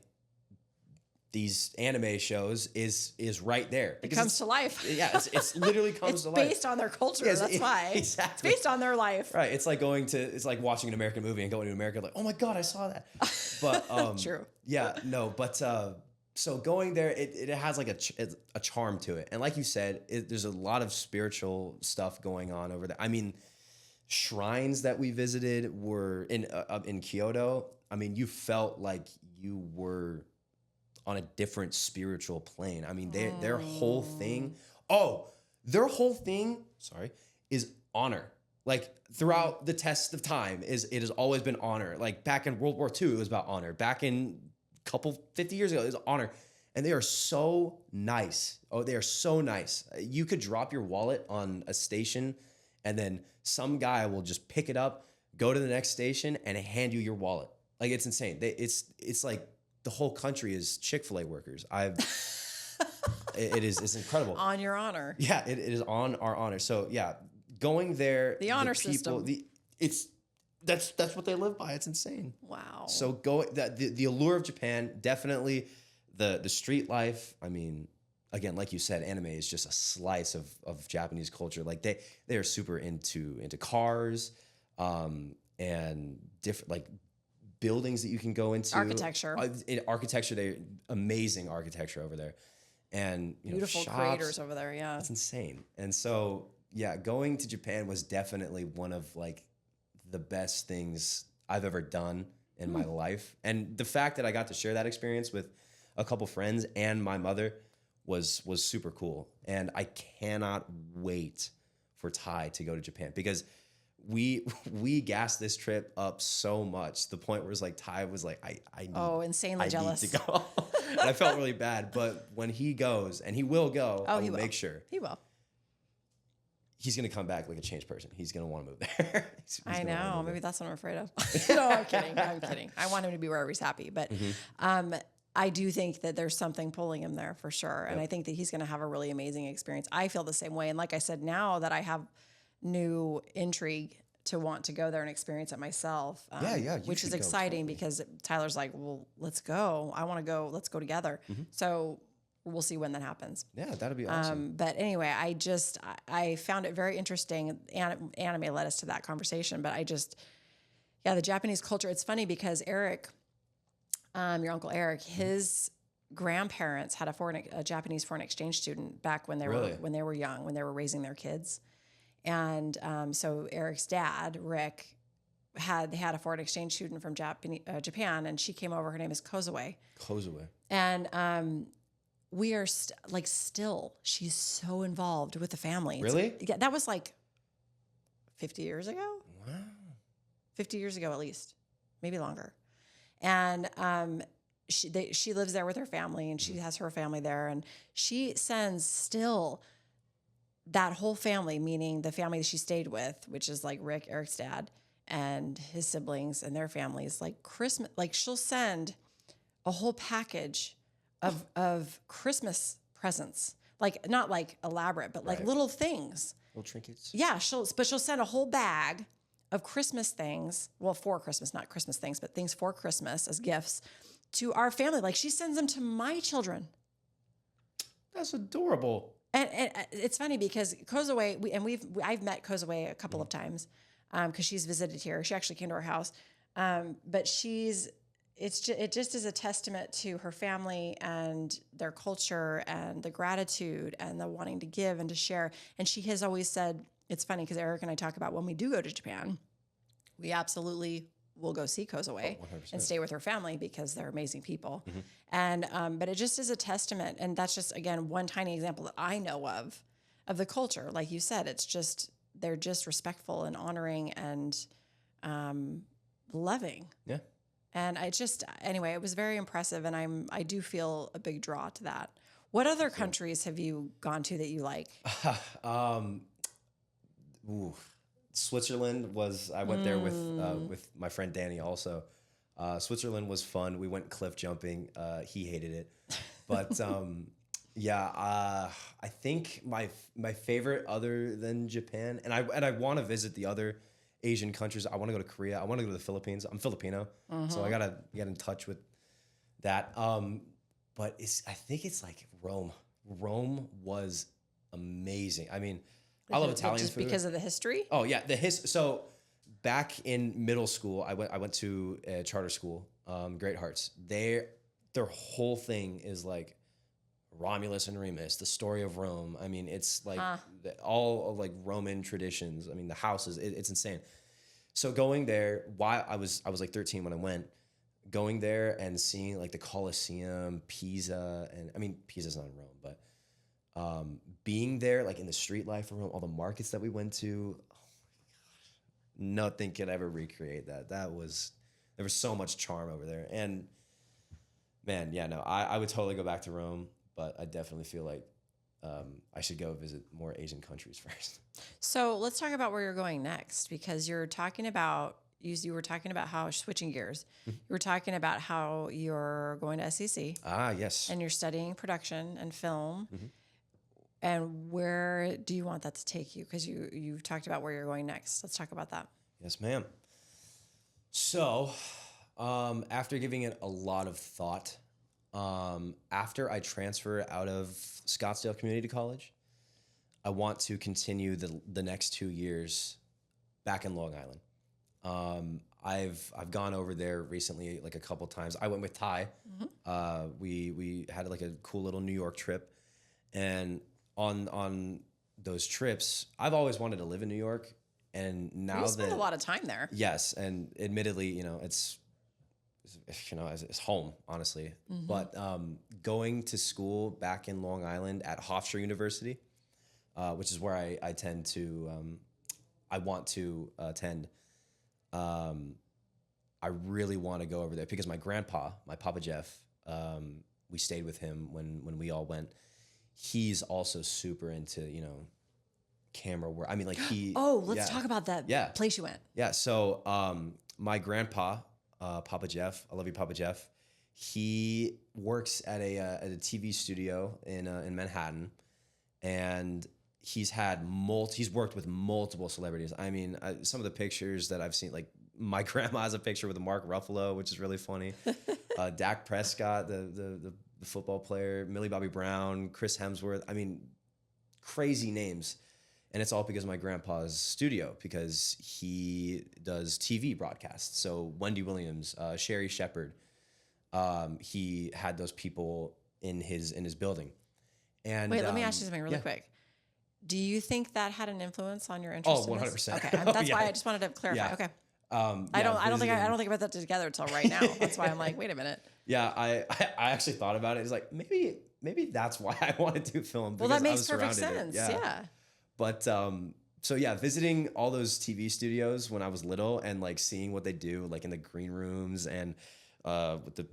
these anime shows is right there. It comes to life. Yeah, it's literally comes to life. It's based on their culture. Yes, that's why. Exactly. It's based on their life. Right. It's like watching an American movie and going to America like, oh my God, I saw that. But True. Yeah, no, but so going there, it has like a charm to it. And like you said, there's a lot of spiritual stuff going on over there. I mean, shrines that we visited were in Kyoto. I mean, you felt like you were on a different spiritual plane. I mean, their whole thing, sorry, is honor. Like throughout the test of time, it has always been honor. Like back in World War II, it was about honor. Back in 50 years ago, it was honor. And they are so nice. Oh, they are so nice. You could drop your wallet on a station, and then some guy will just pick it up, go to the next station, and hand you your wallet. Like, it's insane. It's like the whole country is Chick-fil-A workers. It's incredible. On your honor. Yeah, it is on our honor. So yeah, going there, the honor system. That's what they live by. It's insane. Wow. So the allure of Japan, definitely the street life. I mean, again, like you said, anime is just a slice of Japanese culture. Like they are super into cars, and different like buildings that you can go into. Architecture. They're amazing architecture over there. And beautiful shops, creators over there, yeah. That's insane. And so, yeah, going to Japan was definitely one of like the best things I've ever done in my life. And the fact that I got to share that experience with a couple friends and my mother was super cool. And I cannot wait for Ty to go to Japan, because we gassed this trip up so much, the point where it's like Ty was like, I need, insanely jealous. need to go. And I felt really bad, but when he goes, and he will go, I will make sure. He will. He's going to come back like a changed person. He's going to want to move there. I know. Maybe that's what I'm afraid of. No, I'm kidding. I'm kidding. I want him to be wherever he's happy. But I do think that there's something pulling him there for sure. And I think that he's going to have a really amazing experience. I feel the same way. And like I said, now that I have new intrigue to want to go there and experience it myself, which is exciting, because Tyler's like, well, let's go. I want to go. Let's go together. So we'll see when that happens. Yeah, that'd be awesome. But anyway, I found it very interesting. Anime led us to that conversation, but the Japanese culture. It's funny because Eric, your uncle Eric, his grandparents had a Japanese foreign exchange student back when they were young, when they were raising their kids. And so Eric's dad, Rick, had a foreign exchange student from Japan, and she came over. Her name is Kozue. And we are still, she's so involved with the family. Really? Yeah, that was like 50 years ago. Wow. 50 years ago, at least, maybe longer. And she lives there with her family, and she has her family there, and she sends still that whole family, meaning the family that she stayed with, which is like Rick, Eric's dad, and his siblings and their families, like Christmas, like she'll send a whole package of Christmas presents, like not like elaborate, but like little things, little trinkets. Yeah, she'll send a whole bag of Christmas things. Well, for Christmas, not Christmas things, but things for Christmas as gifts to our family. Like she sends them to my children. That's adorable. And it's funny because Kozue, I've met Kozue a couple of times because she's visited here. She actually came to our house, but it just is a testament to her family and their culture and the gratitude and the wanting to give and to share. And she has always said, it's funny because Eric and I talk about when we do go to Japan, we absolutely will go see Kozue and stay with her family because they're amazing people. And but it just is a testament, and that's just, again, one tiny example that I know of the culture. Like you said, it's just, they're just respectful and honoring and loving. Yeah. And anyway, it was very impressive, and I do feel a big draw to that. What other countries have you gone to that you like? Switzerland I went there with my friend Danny also. Switzerland was fun. We went cliff jumping. He hated it. But I think my favorite other than Japan, and I want to visit the other Asian countries. I want to go to Korea. I want to go to the Philippines. I'm Filipino, so I gotta get in touch with that. But I think it's like Rome. Rome was amazing. I mean, I love Italian food. Just because of the history? Oh yeah, So back in middle school, I went to a charter school, Great Hearts. Their whole thing is like Romulus and Remus, the story of Rome. I mean, it's like all of like Roman traditions. I mean, the houses, it's insane. So going there, why I was like 13 when I went, going there and seeing like the Colosseum, Pisa, and I mean, Pisa's not in Rome, but being there like in the street life of Rome, all the markets that we went to, oh my gosh, nothing could ever recreate that. There was so much charm over there. And man, yeah, no, I would totally go back to Rome, but I definitely feel like I should go visit more Asian countries first. So let's talk about where you're going next, because you're talking about, you were talking about how, switching gears, you were talking about how you're going to SEC. Ah, yes. And you're studying production and film. And where do you want that to take you? Because you've talked about where you're going next. Let's talk about that. Yes, ma'am. So after giving it a lot of thought, after I transfer out of Scottsdale Community College, I want to continue the next 2 years back in Long Island. I've gone over there recently, like a couple times. I went with Ty. We had like a cool little New York trip, and on those trips, I've always wanted to live in New York, and now you spent a lot of time there. Yes, and admittedly, it's home, honestly. But going to school back in Long Island at Hoftra University, which is where I tend to, I want to attend. I really want to go over there because my grandpa, my Papa Jeff, we stayed with him when we all went. He's also super into, camera work. I mean, like let's talk about that place you went. Yeah. So my grandpa, Papa Jeff, I love you, Papa Jeff. He works at a TV studio in Manhattan, and he's worked with multiple celebrities. I mean, some of the pictures that I've seen, like my grandma has a picture with Mark Ruffalo, which is really funny. Dak Prescott, the football player, Millie Bobby Brown, Chris Hemsworth. I mean, crazy names. And it's all because of my grandpa's studio, because he does TV broadcasts. So Wendy Williams, Sherry Shepherd, he had those people in his building. And wait, let me ask you something really quick. Do you think that had an influence on your interest? Oh, 100%. Okay, that's why I just wanted to clarify. Yeah. Okay. I don't think about that together until right now. That's why I'm like, wait a minute. Yeah, I actually thought about it. It's like maybe that's why I wanted to film. Well, that makes perfect sense. Yeah. But so yeah, visiting all those TV studios when I was little and like seeing what they do, like in the green rooms and with the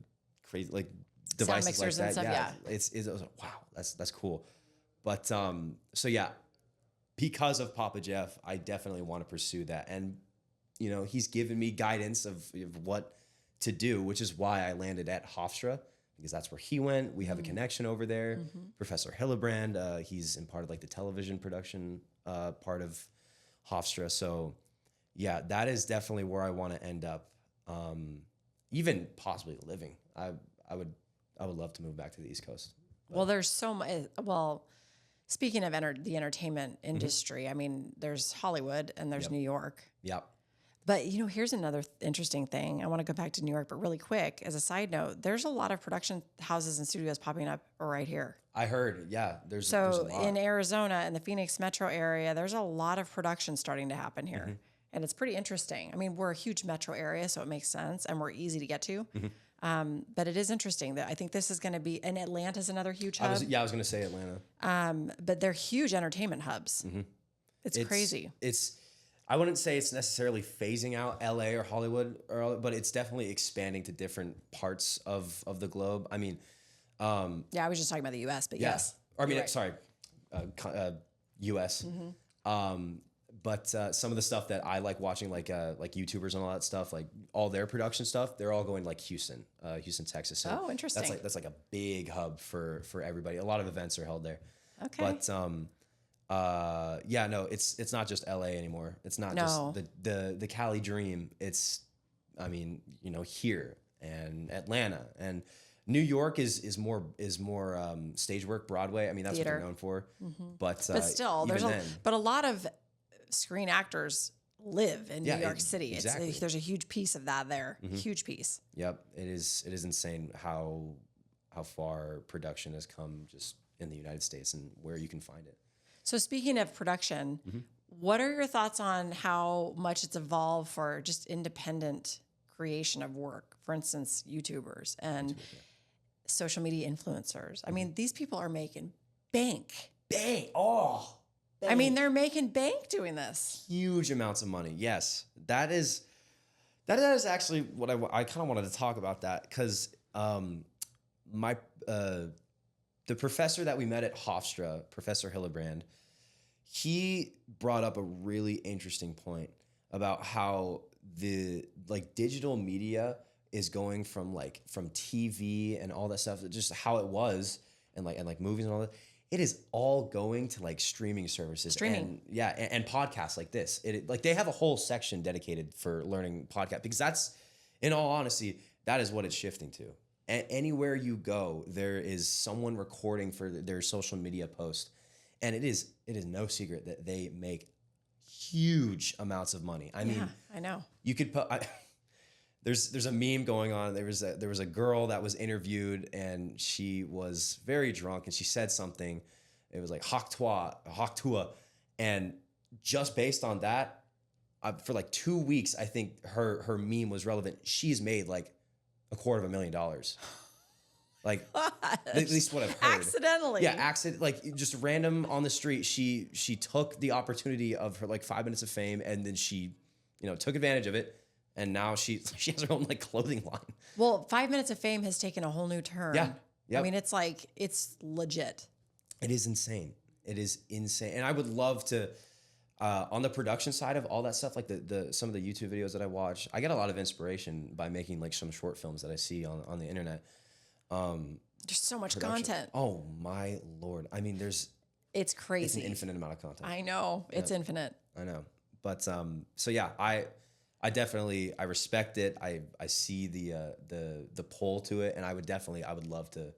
crazy like devices sound mixers like that. And stuff, yeah. It was like, wow, that's cool. But so yeah, because of Papa Jeff, I definitely want to pursue that. And he's given me guidance of what to do, which is why I landed at Hofstra, because that's where he went. We have a connection over there. Professor Hillebrand, he's in part of like the television production part of Hofstra. So yeah, that is definitely where I want to end up. Even possibly living. I would love to move back to the East Coast. Well, there's so much. Well, speaking of the entertainment industry, I mean, there's Hollywood and there's New York. Yep. But, here's another interesting thing. I want to go back to New York, but really quick, as a side note, there's a lot of production houses and studios popping up right here. I heard, yeah. There's a lot. In Arizona, in the Phoenix metro area, there's a lot of production starting to happen here. And it's pretty interesting. I mean, we're a huge metro area, so it makes sense, and we're easy to get to. But it is interesting that I think this is going to be, and Atlanta's another huge hub. I was going to say Atlanta. But they're huge entertainment hubs. It's crazy. I wouldn't say it's necessarily phasing out LA or Hollywood, but it's definitely expanding to different parts of the globe. I mean, I was just talking about the U.S., but yes. Or I mean, sorry, U.S. But some of the stuff that I like watching, like YouTubers and all that stuff, like all their production stuff, they're all going like Houston, Texas. So interesting. That's like a big hub for everybody. A lot of events are held there. Okay. But no, it's not just LA anymore. It's not just the Cali dream. It's, I mean, here and Atlanta and New York is more stage work, Broadway. I mean, that's theater. what they're known for. But still, but a lot of screen actors live in New York City. Exactly. There's a huge piece of that there. Huge piece. Yep. It is insane how how far production has come just in the United States and where you can find it. So speaking of production, what are your thoughts on how much it's evolved for just independent creation of work? For instance, YouTubers and social media influencers. I mean, these people are making bank. Bank. Oh, I mean, they're making bank doing this. huge amounts of money. Yes, that is actually what I kind of wanted to talk about that because the professor that we met at Hofstra, Professor Hillebrand, he brought up a really interesting point about how the digital media is going from TV and all that stuff, just how it was and movies and all that. It is all going to streaming services. Streaming. And podcasts like this. They have a whole section dedicated for learning podcast because that's, in all honesty, that is what it's shifting to. Anywhere you go, there is someone recording for their social media post. And it is no secret that they make huge amounts of money. I mean, I know. You could put there's a meme going on. There was a girl that was interviewed and she was very drunk and she said something. It was like Hoktua, and just based on that, for 2 weeks, I think her meme was relevant. She's made $250,000. At least what I've heard. Accidentally. Yeah, just random on the street. She took the opportunity of her 5 minutes of fame, and then she, took advantage of it, and now she has her own clothing line. Well, 5 minutes of fame has taken a whole new turn. Yeah. Yep. I mean, it's legit. It is insane. It is insane, and I would love to. On the production side of all that stuff, some of the YouTube videos that I watch, I get a lot of inspiration by making some short films that I see on the internet. There's so much content. Oh my Lord. I mean, it's crazy. It's an infinite amount of content. I know. It's infinite. I know. But, so yeah, I definitely, I respect it. I see the pull to it. And I would love to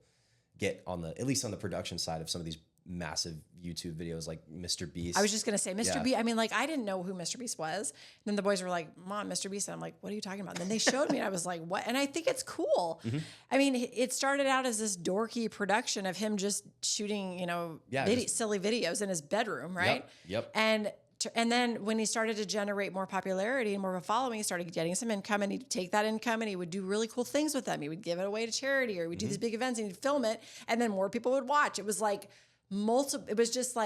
get at least on the production side of some of these massive YouTube videos like Mr. Beast. I was just going to say Mr. Beast. I mean, I didn't know who Mr. Beast was. And then the boys were like, Mom, Mr. Beast. And I'm like, what are you talking about? And then they showed me and I was like, what? And I think it's cool. Mm-hmm. I mean, it started out as this dorky production of him just shooting, silly videos in his bedroom, right? Yep. And then when he started to generate more popularity and more of a following, he started getting some income, and he'd take that income and he would do really cool things with them. He would give it away to charity, or he would do these big events and he'd film it, and then more people would watch. It was it was just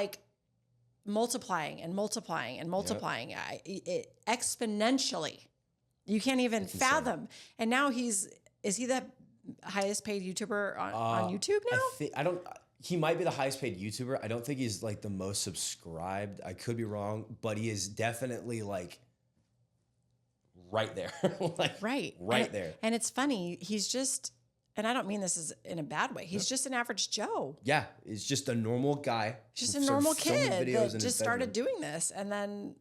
multiplying and multiplying and multiplying exponentially. You can't even fathom. Insane. And now is he the highest paid YouTuber on YouTube now? He might be the highest paid YouTuber. I don't think he's the most subscribed. I could be wrong, but he is definitely right there. Right there. And it's funny, he's just, and I don't mean this is in a bad way, he's just an average Joe. Yeah, he's just a normal guy. Just a normal kid that just started doing this, and then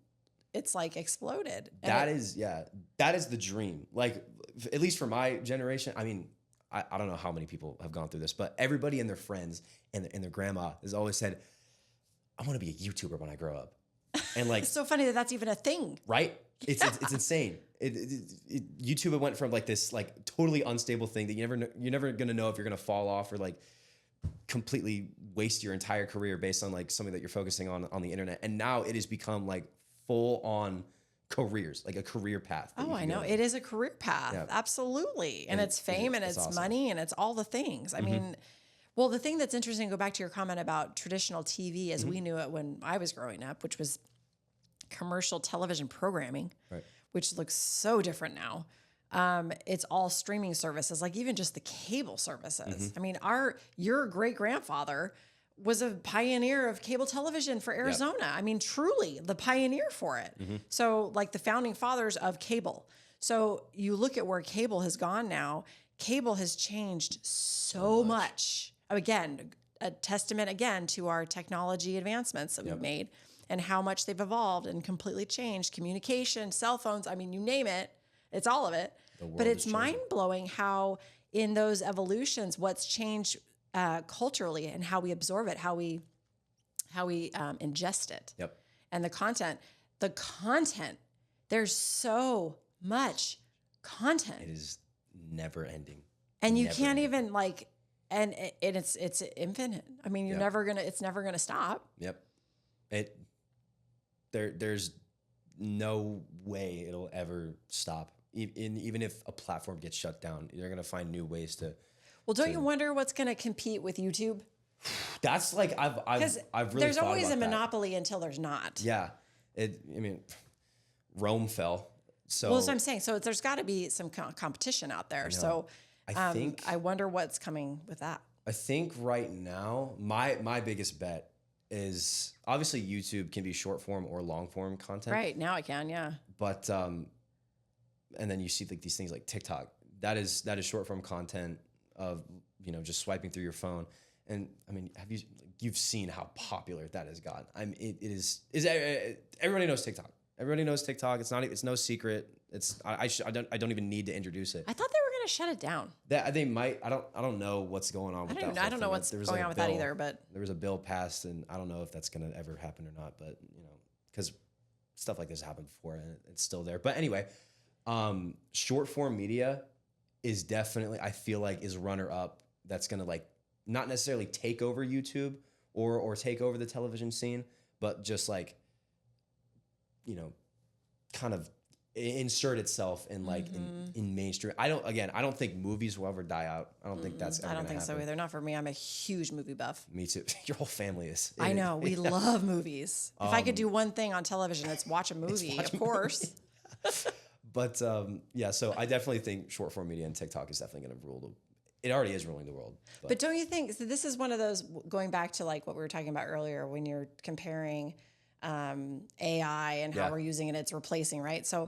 it's exploded. That is the dream. At least for my generation, I mean, I don't know how many people have gone through this, but everybody and their friends and their grandma has always said, I want to be a YouTuber when I grow up. And it's so funny that that's even a thing. Right? It's insane. YouTube went from this totally unstable thing that you're never going to know if you're going to fall off or completely waste your entire career based on something that you're focusing on the internet. And now it has become full on careers, a career path. Oh, I know. It is a career path. Yeah. Absolutely. And it's fame and it's awesome. Money and it's all the things. I mean, well, the thing that's interesting, go back to your comment about traditional TV as we knew it when I was growing up, which was commercial television programming, right, which looks so different now. It's all streaming services, even just the cable services. I mean, your great grandfather was a pioneer of cable television for Arizona. Yep. I mean, truly the pioneer for it. So the founding fathers of cable. So you look at where cable has gone now, cable has changed so much. Again, a testament again to our technology advancements that we've made and how much they've evolved and completely changed communication, cell phones. I mean, you name it, it's all of it. But it's mind blowing how in those evolutions, what's changed culturally and how we absorb it, how we ingest it. Yep. And the content, there's so much content. It is never ending. And you can't even And it's infinite. I mean, it's never gonna stop. Yep. There's no way it'll ever stop. Even if a platform gets shut down, they're gonna find new ways to. Well, don't you wonder what's gonna compete with YouTube? That's like I've really there's thought always about a that. monopoly until there's not. Yeah, I mean, Rome fell. So well, that's what I'm saying. So there's got to be some competition out there. So I wonder what's coming with that. I think right now my biggest bet is obviously YouTube can be short form or long form content. Right now it can, yeah. But and then you see like these things like TikTok. That is short form content of just swiping through your phone. And I mean, you've seen how popular that has gotten. I mean, it is everybody knows TikTok. Everybody knows TikTok. It's no secret. I don't even need to introduce it. I thought they were going to shut it down. That they might. I don't know what's going on with that. I don't know what's going on with that either. But there was a bill passed, and I don't know if that's going to ever happen or not. But because stuff like this happened before, and it's still there. But anyway, short form media is definitely, I feel like, is runner up. That's going to like not necessarily take over YouTube or take over the television scene, but just like kind of insert itself in like in mainstream. I don't think movies will ever die out. I don't think that's ever I don't think happen. so either. Not for me. I'm a huge movie buff. Me too. Your whole family is. I know. We love movies. If I could do one thing on television, it's watch a movie, of course. But yeah, so I definitely think short form media and TikTok is definitely going to rule it already is ruling the world. But don't you think, so this is one of those, going back to like what we were talking about earlier, when you're comparing AI and how we're using it, it's replacing, right? So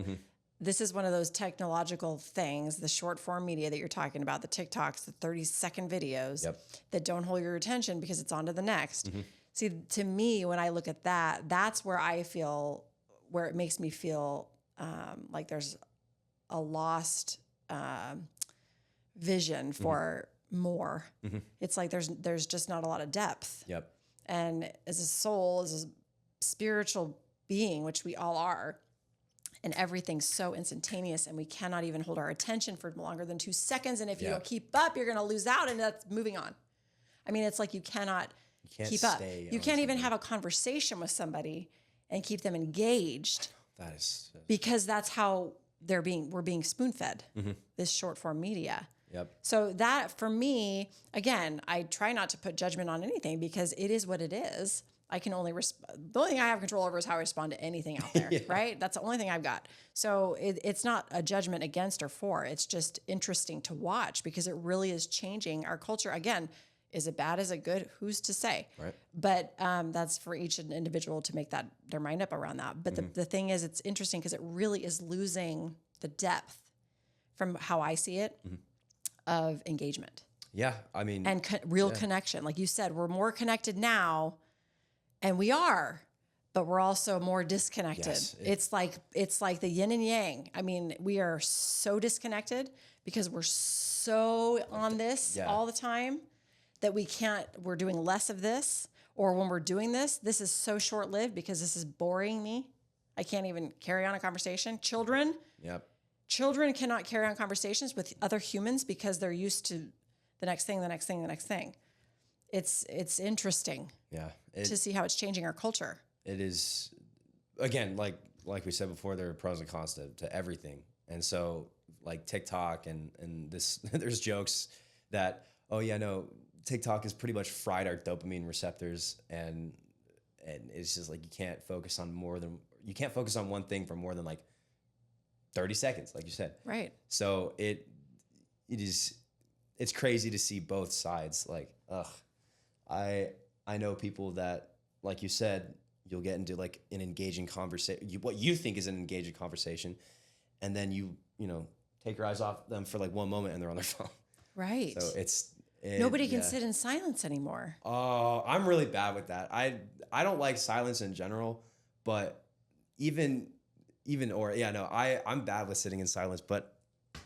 this is one of those technological things, the short form media that you're talking about, the TikToks, the 30-second videos that don't hold your attention because it's on to the next. See, to me, when I look at that, that's where where it makes me feel like there's a lost vision for more. It's like there's just not a lot of depth. And as a soul, as a spiritual being, which we all are, and everything's so instantaneous, and we cannot even hold our attention for longer than 2 seconds. And if you don't keep up, you're going to lose out, and that's moving on. I mean, it's like you can't keep up. You can't even have a conversation with somebody and keep them engaged. That is because that's how we're being spoon-fed, this short form media. So that, for me, again, I try not to put judgment on anything because it is what it is. I can only the only thing I have control over is how I respond to anything out there, right? That's the only thing I've got. So it's not a judgment against or for. It's just interesting to watch because it really is changing our culture. Again, is it bad? Is it good? Who's to say? Right. But that's for each individual to make their mind up around that. But the thing is, it's interesting because it really is losing the depth from how I see it of engagement. Yeah, I mean, and real connection. Like you said, we're more connected now, and we are, but we're also more disconnected. Yes, it's like the yin and yang. I mean, we are so disconnected because we're so on this all the time that we're doing less of this. Or when we're doing this is so short-lived because this is boring me. I can't even carry on a conversation. Children cannot carry on conversations with other humans because they're used to the next thing, the next thing, the next thing. It's interesting to see how it's changing our culture. It is, again, like we said before, there are pros and cons to everything. And so like TikTok and this, there's jokes that, TikTok has pretty much fried our dopamine receptors, and it's just like you can't focus on one thing for more than like 30 seconds, like you said. Right. So it's crazy to see both sides. Like, I know people that, like you said, you'll get into like an engaging conversation, what you think is an engaging conversation, and then you take your eyes off them for like one moment and they're on their phone. Right. So nobody can sit in silence anymore. Oh, I'm really bad with that. I don't like silence in general, but I'm bad with sitting in silence, but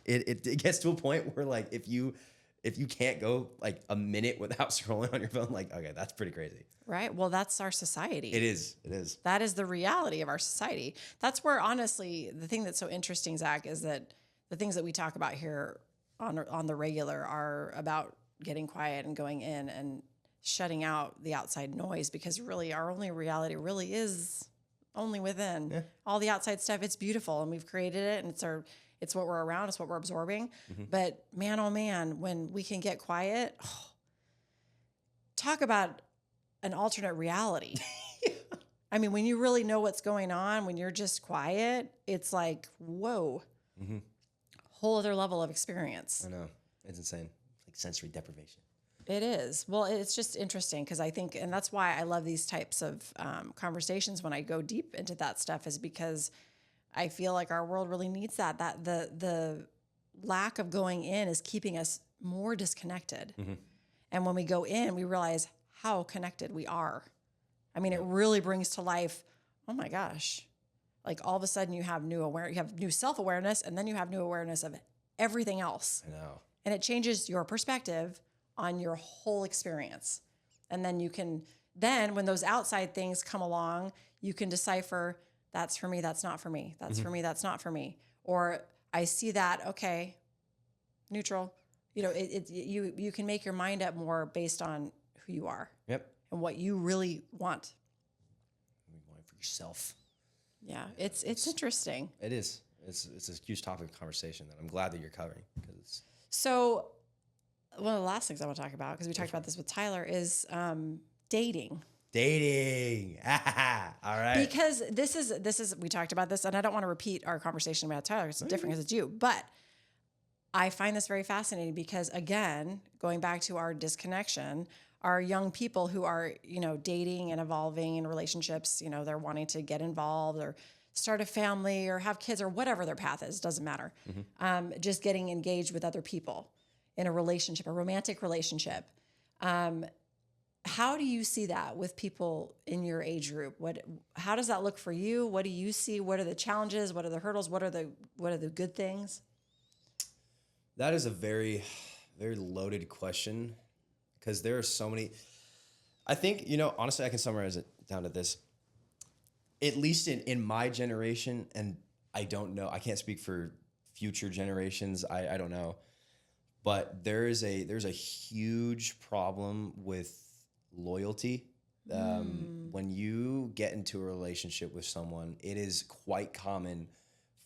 it gets to a point where like if you can't go like a minute without scrolling on your phone, like, okay, that's pretty crazy. Right. Well, that's our society. It is. That is the reality of our society. That's where, honestly, the thing that's so interesting, Zach, is that the things that we talk about here on the regular are about getting quiet and going in and shutting out the outside noise, because really our only reality really is only within. Yeah. All the outside stuff, it's beautiful and we've created it, and it's what we're around, it's what we're absorbing. But man, oh man, when we can get quiet, talk about an alternate reality. I mean, when you really know what's going on, when you're just quiet, it's like, whoa, whole other level of experience. I know. It's insane. Like sensory deprivation. It is. Well, it's just interesting because I think, and that's why I love these types of conversations when I go deep into that stuff, is because I feel like our world really needs that. That the lack of going in is keeping us more disconnected. And when we go in, we realize how connected we are. I mean, it really brings to life, oh my gosh, like all of a sudden you have new self-awareness, and then you have new awareness of everything else. I know. And it changes your perspective on your whole experience. And then when those outside things come along, you can decipher, that's for me, that's not for me. That's for me, that's not for me. Or I see that, okay, neutral. You know, you can make your mind up more based on who you are. Yep. And what you really want. You want it for yourself. Yeah, it's interesting. It is. It's a huge topic of conversation that I'm glad that you're covering, because it's. So one of the last things I want to talk about, because we talked about this with Tyler, is dating. Dating. All right. Because this is we talked about this, and I don't want to repeat our conversation about Tyler. It's different because it's you, but I find this very fascinating because, again, going back to our disconnection, our young people who are, dating and evolving in relationships, they're wanting to get involved or start a family or have kids or whatever their path is, doesn't matter. Just getting engaged with other people in a relationship, a romantic relationship. How do you see that with people in your age group? How does that look for you? What do you see? What are the challenges? What are the hurdles? What are the good things? That is a very, very loaded question, because there are so many. I think, honestly, I can summarize it down to this. At least in my generation, and I don't know, I can't speak for future generations. I don't know. But there's a huge problem with loyalty. When you get into a relationship with someone, it is quite common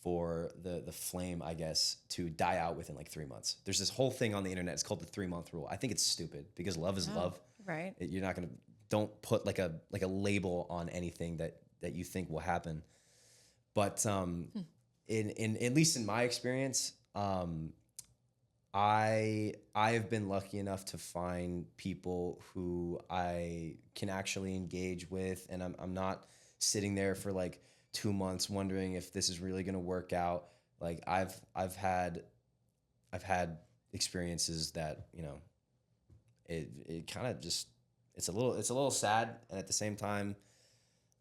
for the flame, I guess, to die out within like 3 months. There's this whole thing on the internet. It's called the 3-month rule. I think it's stupid, because love is love. Right. You're not gonna, don't put like a label on anything that you think will happen. But in at least in my experience, I have been lucky enough to find people who I can actually engage with, and I'm not sitting there for like 2 months wondering if this is really going to work out. Like I've had experiences that, it kind of just, it's a little sad, and at the same time,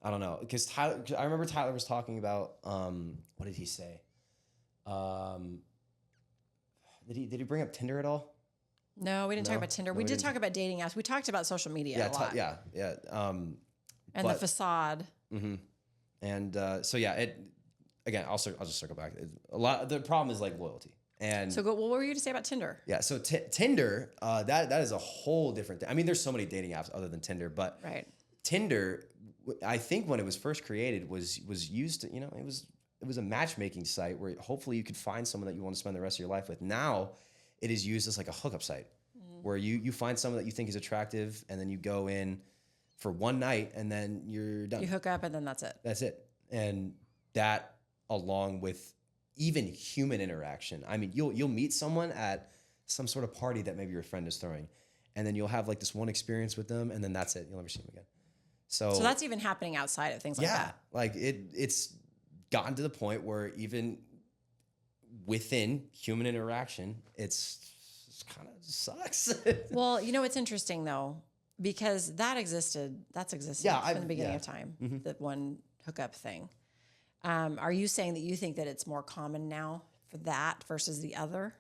I don't know, because I remember Tyler was talking about what did he say? Did he bring up Tinder at all? No, we didn't talk about Tinder. No, we did talk about dating apps. We talked about social media a lot. Yeah. And the facade. Mm-hmm. And so yeah, again, I'll just circle back. The problem is like loyalty. And so what were you to say about Tinder? Yeah, so Tinder, that is a whole different thing. I mean, there's so many dating apps other than Tinder, but right. Tinder, I think when it was first created, was used to, it was a matchmaking site where hopefully you could find someone that you want to spend the rest of your life with. Now it is used as like a hookup site where you find someone that you think is attractive, and then you go in for one night and then you're done. You hook up and then that's it. That's it. And that, along with even human interaction. I mean, you'll meet someone at some sort of party that maybe your friend is throwing, and then you'll have like this one experience with them, and then that's it. You'll never see them again. So that's even happening outside of things like that. Yeah, like it's gotten to the point where even within human interaction, it's kind of sucks. Well, it's interesting though, because that's existed from the beginning of time, that one hookup thing. Are you saying that you think that it's more common now for that versus the other?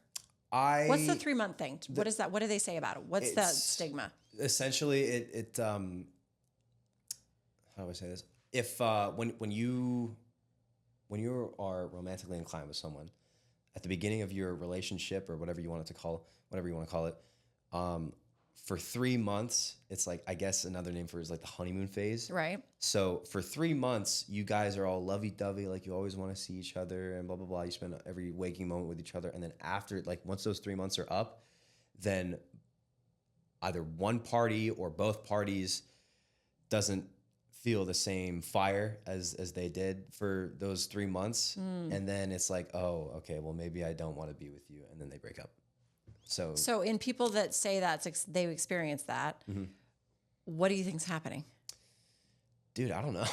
What's the 3-month thing? What is that? What do they say about it? What's the stigma? Essentially, it how do I say this? If when you are romantically inclined with someone at the beginning of your relationship, or whatever you want to call it, For 3 months, it's like, I guess another name for it is like the honeymoon phase. Right. So for 3 months, you guys are all lovey-dovey, like you always want to see each other and blah, blah, blah. You spend every waking moment with each other. And then after, like once those 3 months are up, then either one party or both parties doesn't feel the same fire as they did for those 3 months. And then it's like, oh, okay, well, maybe I don't want to be with you. And then they break up. So in people that say that they've experienced that, what do you think's happening? Dude, I don't know.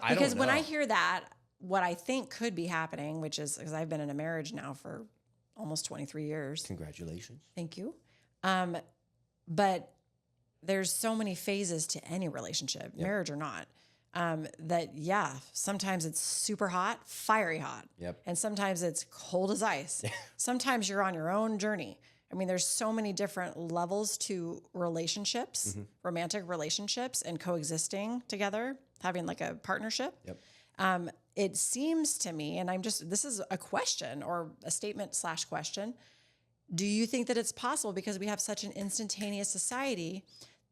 Because when I hear that, what I think could be happening, which is because I've been in a marriage now for almost 23 years. Congratulations. Thank you. But there's so many phases to any relationship, marriage or not, that, sometimes it's super hot, fiery hot. Yep. And sometimes it's cold as ice. Sometimes you're on your own journey. I mean, there's so many different levels to relationships, romantic relationships, and coexisting together, having like a partnership. Yep. It seems to me, and this is a question or a statement / question. Do you think that it's possible, because we have such an instantaneous society,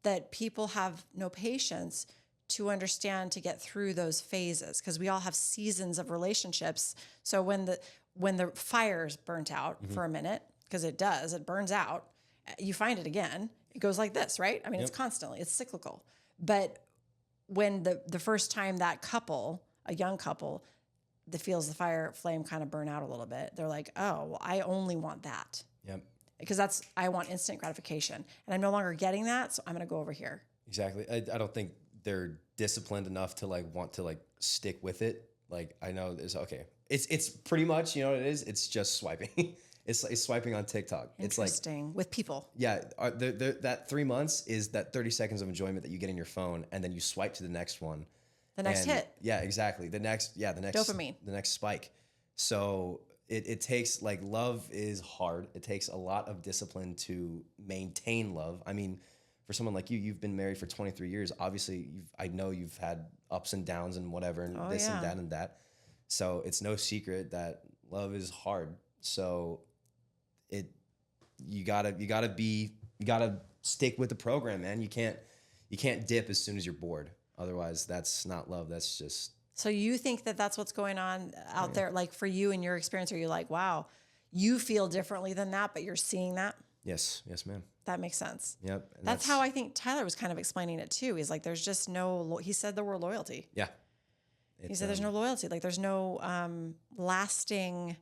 that people have no patience to understand, to get through those phases? Because we all have seasons of relationships. So when the fire's burnt out for a minute, because it burns out, you find it again. It goes like this, right? I mean, it's constantly, it's cyclical. But when the first time that couple, a young couple, that feels the fire flame kind of burn out a little bit, they're like, oh, well, I only want that. Yep. Because I want instant gratification, and I'm no longer getting that, so I'm going to go over here. Exactly. I don't think they're disciplined enough to like want to like stick with it. Like, I know there's It's pretty much, you know what it is? It's just swiping. It's swiping on TikTok. Interesting. It's like, with people. Yeah. That 3 months is that 30 seconds of enjoyment that you get in your phone, and then you swipe to the next one. The next hit. Yeah, exactly. The next dopamine. The next spike. So it takes, like, love is hard. It takes a lot of discipline to maintain love. I mean, for someone like you've been married for 23 years. Obviously, I know you've had ups and downs and whatever, and and that and that. So it's no secret that love is hard. So you gotta stick with the program, man. You can't dip as soon as you're bored. Otherwise, that's not love. That's just. So you think that that's what's going on out there, like for you in your experience? Are you like, wow, you feel differently than that, but you're seeing that? Yes, ma'am. That makes sense. Yep. And that's how I think Tyler was kind of explaining it too. He's like, there's just he said the word loyalty. Yeah. He said there's no loyalty. Like there's no lasting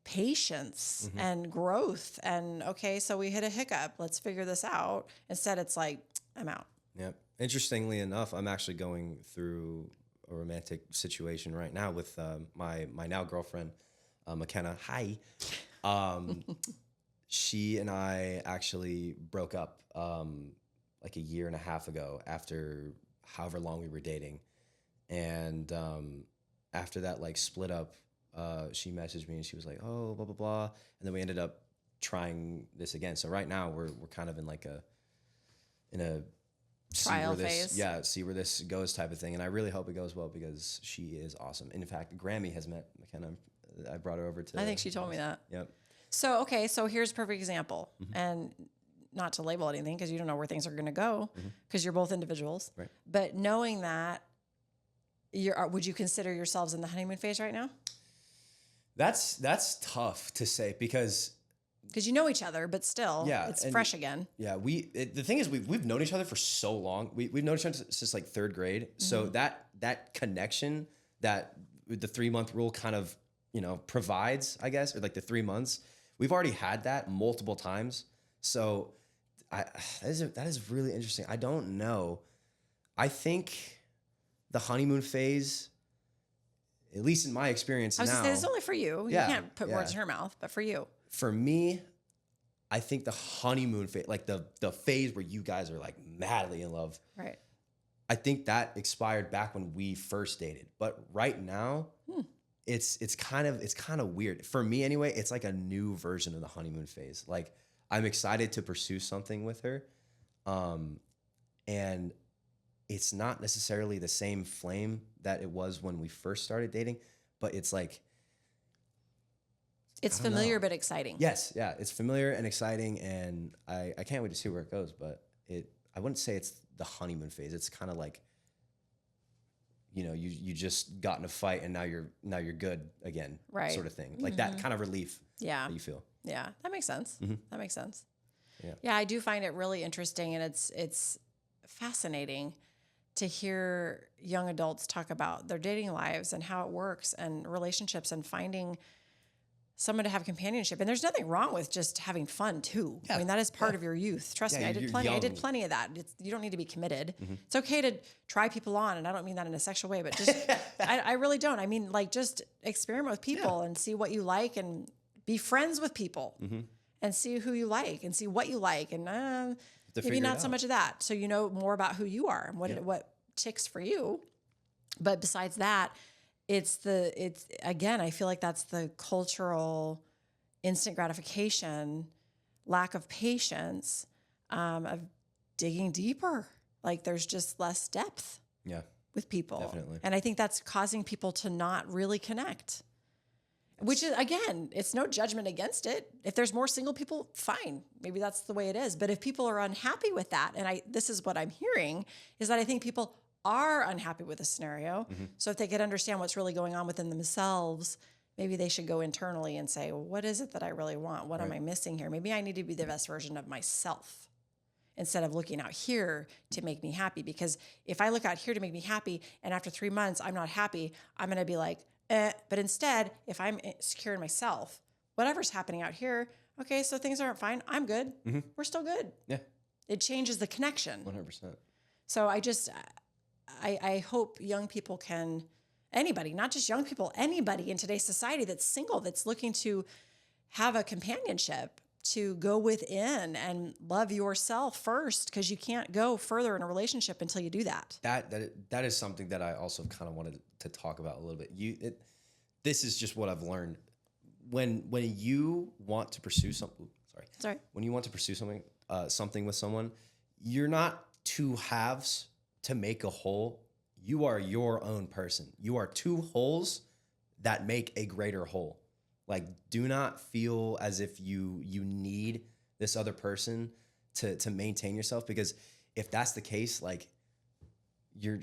patience and growth. And okay, so we hit a hiccup. Let's figure this out. Instead, it's like, I'm out. Yep. Interestingly enough, I'm actually going through a romantic situation right now with my now girlfriend, McKenna. Hi. She and I actually broke up like a year and a half ago after however long we were dating. And after that, like, split up, she messaged me and she was like, oh, blah, blah, blah. And then we ended up trying this again. So right now we're kind of in a trial phase. Yeah, see where this goes type of thing. And I really hope it goes well because she is awesome. And in fact, Grammy has met McKenna. I brought her over to. I think she told me that. Yep. So, so here's a perfect example. And not to label anything because you don't know where things are going to go because you're both individuals. Right. But knowing that, would you consider yourselves in the honeymoon phase right now? That's tough to say because you know each other, but still, it's fresh again. Yeah, the thing is we've known each other for so long. We've known each other since like third grade. So that connection that the 3-month rule kind of provides, I guess, or like the 3 months. We've already had that multiple times. So that is really interesting. I don't know. I think the honeymoon phase, at least in my experience now. I was going to say, it's only for you. You can't put words in her mouth, but for you. For me, I think the honeymoon phase, like the phase where you guys are like madly in love. Right. I think that expired back when we first dated. But right now, it's kind of weird. For me anyway, it's like a new version of the honeymoon phase. Like, I'm excited to pursue something with her. And it's not necessarily the same flame that it was when we first started dating, but it's like It's I don't familiar know. but exciting. Yes, yeah, it's familiar and exciting, and I can't wait to see where it goes. But I wouldn't say it's the honeymoon phase. It's kind of like, you just got in a fight and now you're good again, Right. sort of thing. Like that kind of relief Yeah. that you feel. Yeah. That makes sense. That makes sense. Yeah. Yeah, I do find it really interesting, and it's fascinating to hear young adults talk about their dating lives and how it works and relationships and finding someone to have companionship. And there's nothing wrong with just having fun too. I mean, that is part of your youth. Trust me, I did you're plenty. I did young. plenty of that. You don't need to be committed. It's okay to try people on, and I don't mean that in a sexual way, but just I really don't. I mean, like, just experiment with people and see what you like, and be friends with people and see who you like and see what you like, and maybe not so much of that. So you know more about who you are and what ticks for you. But besides that, it's again, I feel like that's the cultural instant gratification, lack of patience, of digging deeper. Like there's just less depth with people. Definitely. And I think that's causing people to not really connect. Which is, again, it's no judgment against it. If there's more single people, fine. Maybe that's the way it is. But if people are unhappy with that, and this is what I'm hearing, is that I think people are unhappy with the scenario. So if they could understand what's really going on within themselves, maybe they should go internally and say, well, what is it that I really want? What am I missing here? Maybe I need to be the best version of myself instead of looking out here to make me happy. Because if I look out here to make me happy, and after 3 months I'm not happy, I'm going to be like, But instead, if I'm secure in myself, whatever's happening out here, okay, so things aren't fine. I'm good. We're still good. Yeah. It changes the connection. 100%. So I hope young people can, anybody, not just young people, anybody in today's society that's single, that's looking to have a companionship, to go within and love yourself first, because you can't go further in a relationship until you do that. That is something that I also kind of wanted to talk about a little bit. This is just what I've learned. When you want to pursue something, when you want to pursue something with someone, you're not two halves to make a whole. You are your own person. You are two wholes that make a greater whole. Like, do not feel as if you need this other person to maintain yourself, because if that's the case, like you're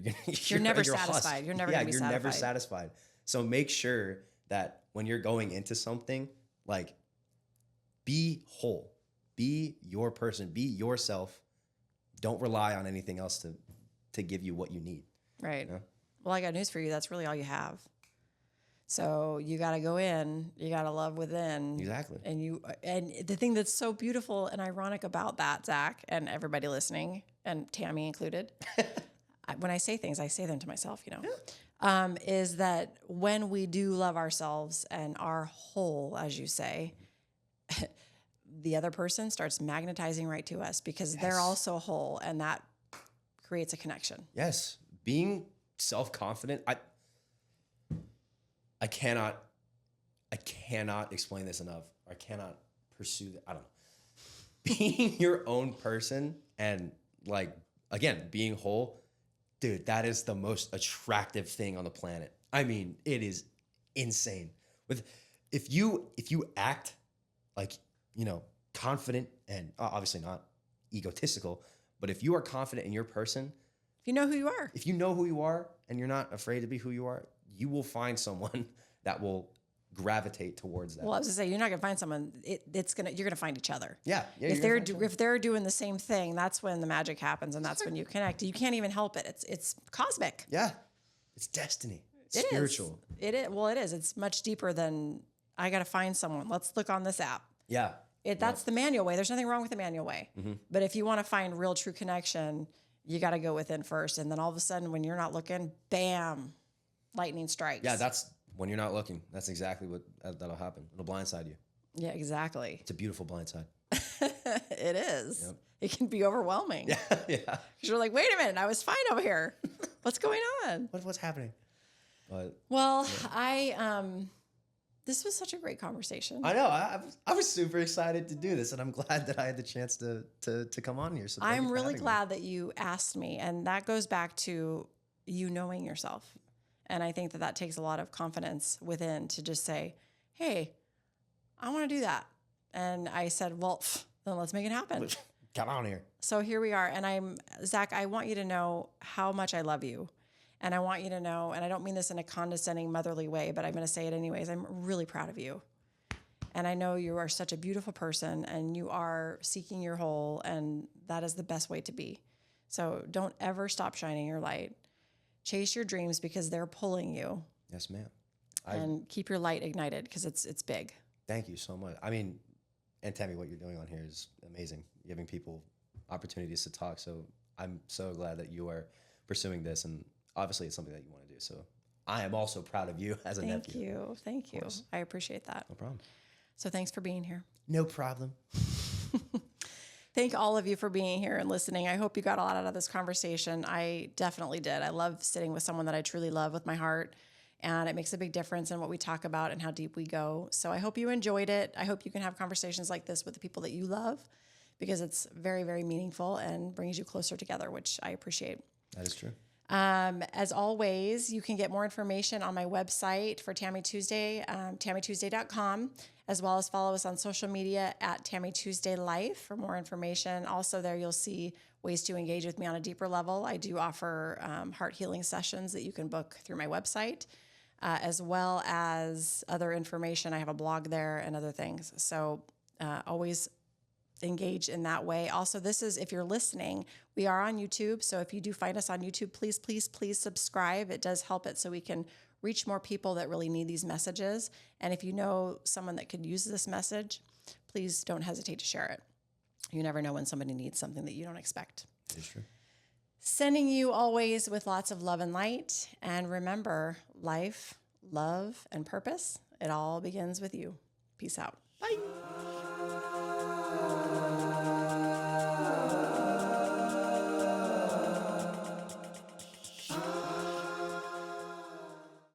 never satisfied. You're never gonna be satisfied. You're never satisfied. So make sure that when you're going into something, like, be whole, be your person, be yourself. Don't rely on anything else to give you what you need. Right. You know? Well, I got news for you. That's really all you have. So you got to go in, you got to love within. Exactly. And the thing that's so beautiful and ironic about that, Zach, and everybody listening, and Tammy included, when I say things, I say them to myself, is that when we do love ourselves and are whole, as you say, the other person starts magnetizing right to us, because they're also whole, and that creates a connection. Yes. Being self-confident, I cannot explain this enough. I cannot pursue that. I don't know. Being your own person and, like, again, being whole, dude, that is the most attractive thing on the planet. I mean, it is insane. If you act like, confident and obviously not egotistical, but if you are confident in your person, if you know who you are and you're not afraid to be who you are, you will find someone that will gravitate towards that. Well, I was gonna say, you're not gonna find someone. You're gonna find each other. Yeah. If they're doing the same thing, that's when the magic happens, and that's when you connect. You can't even help it. It's cosmic. Yeah, it's destiny. It's spiritual. It is. Well, it is. It's much deeper than I gotta find someone. Let's look on this app. Yeah. That's the manual way. There's nothing wrong with the manual way. But if you want to find real, true connection, you got to go within first, and then all of a sudden, when you're not looking, bam, lightning strikes. Yeah, that's when you're not looking. That's exactly what that'll happen. It'll blindside you. Yeah, exactly. It's a beautiful blindside. It is. Yep. It can be overwhelming. Yeah. Because you're like, wait a minute, I was fine over here. What's going on? What's happening? But well, this was such a great conversation. I know. I was super excited to do this, and I'm glad that I had the chance to come on here. So I'm really glad that you asked me, and that goes back to you knowing yourself. And I think that takes a lot of confidence within to just say, hey, I want to do that. And I said, well, then let's make it happen. Come on here. So here we are. And Zach, I want you to know how much I love you. And I want you to know, and I don't mean this in a condescending, motherly way, but I'm going to say it anyways. I'm really proud of you. And I know you are such a beautiful person and you are seeking your whole, and that is the best way to be. So don't ever stop shining your light. Chase your dreams because they're pulling you. Yes, ma'am. And keep your light ignited because it's big. Thank you so much. I mean, and Tammy, what you're doing on here is amazing. Giving people opportunities to talk. So I'm so glad that you are pursuing this, and obviously it's something that you want to do. So I am also proud of you as a nephew. Thank you. I appreciate that. No problem. So thanks for being here. No problem. Thank all of you for being here and listening. I hope you got a lot out of this conversation. I definitely did. I love sitting with someone that I truly love with my heart, and it makes a big difference in what we talk about and how deep we go. So I hope you enjoyed it. I hope you can have conversations like this with the people that you love, because it's very, very meaningful and brings you closer together, which I appreciate. That is true. As always, you can get more information on my website for Tammy Tuesday, tammytuesday.com, as well as follow us on social media at Tammy Tuesday Life for more information. Also there, you'll see ways to engage with me on a deeper level. I do offer heart healing sessions that you can book through my website, as well as other information. I have a blog there and other things. So always engage in that way. Also, this is, if you're listening, we are on YouTube. So if you do find us on YouTube, please, please, please subscribe. It does help it so we can reach more people that really need these messages. And if you know someone that could use this message, please don't hesitate to share it. You never know when somebody needs something that you don't expect. It's true. Sending you always with lots of love and light. And remember, life, love, and purpose, it all begins with you. Peace out. Bye.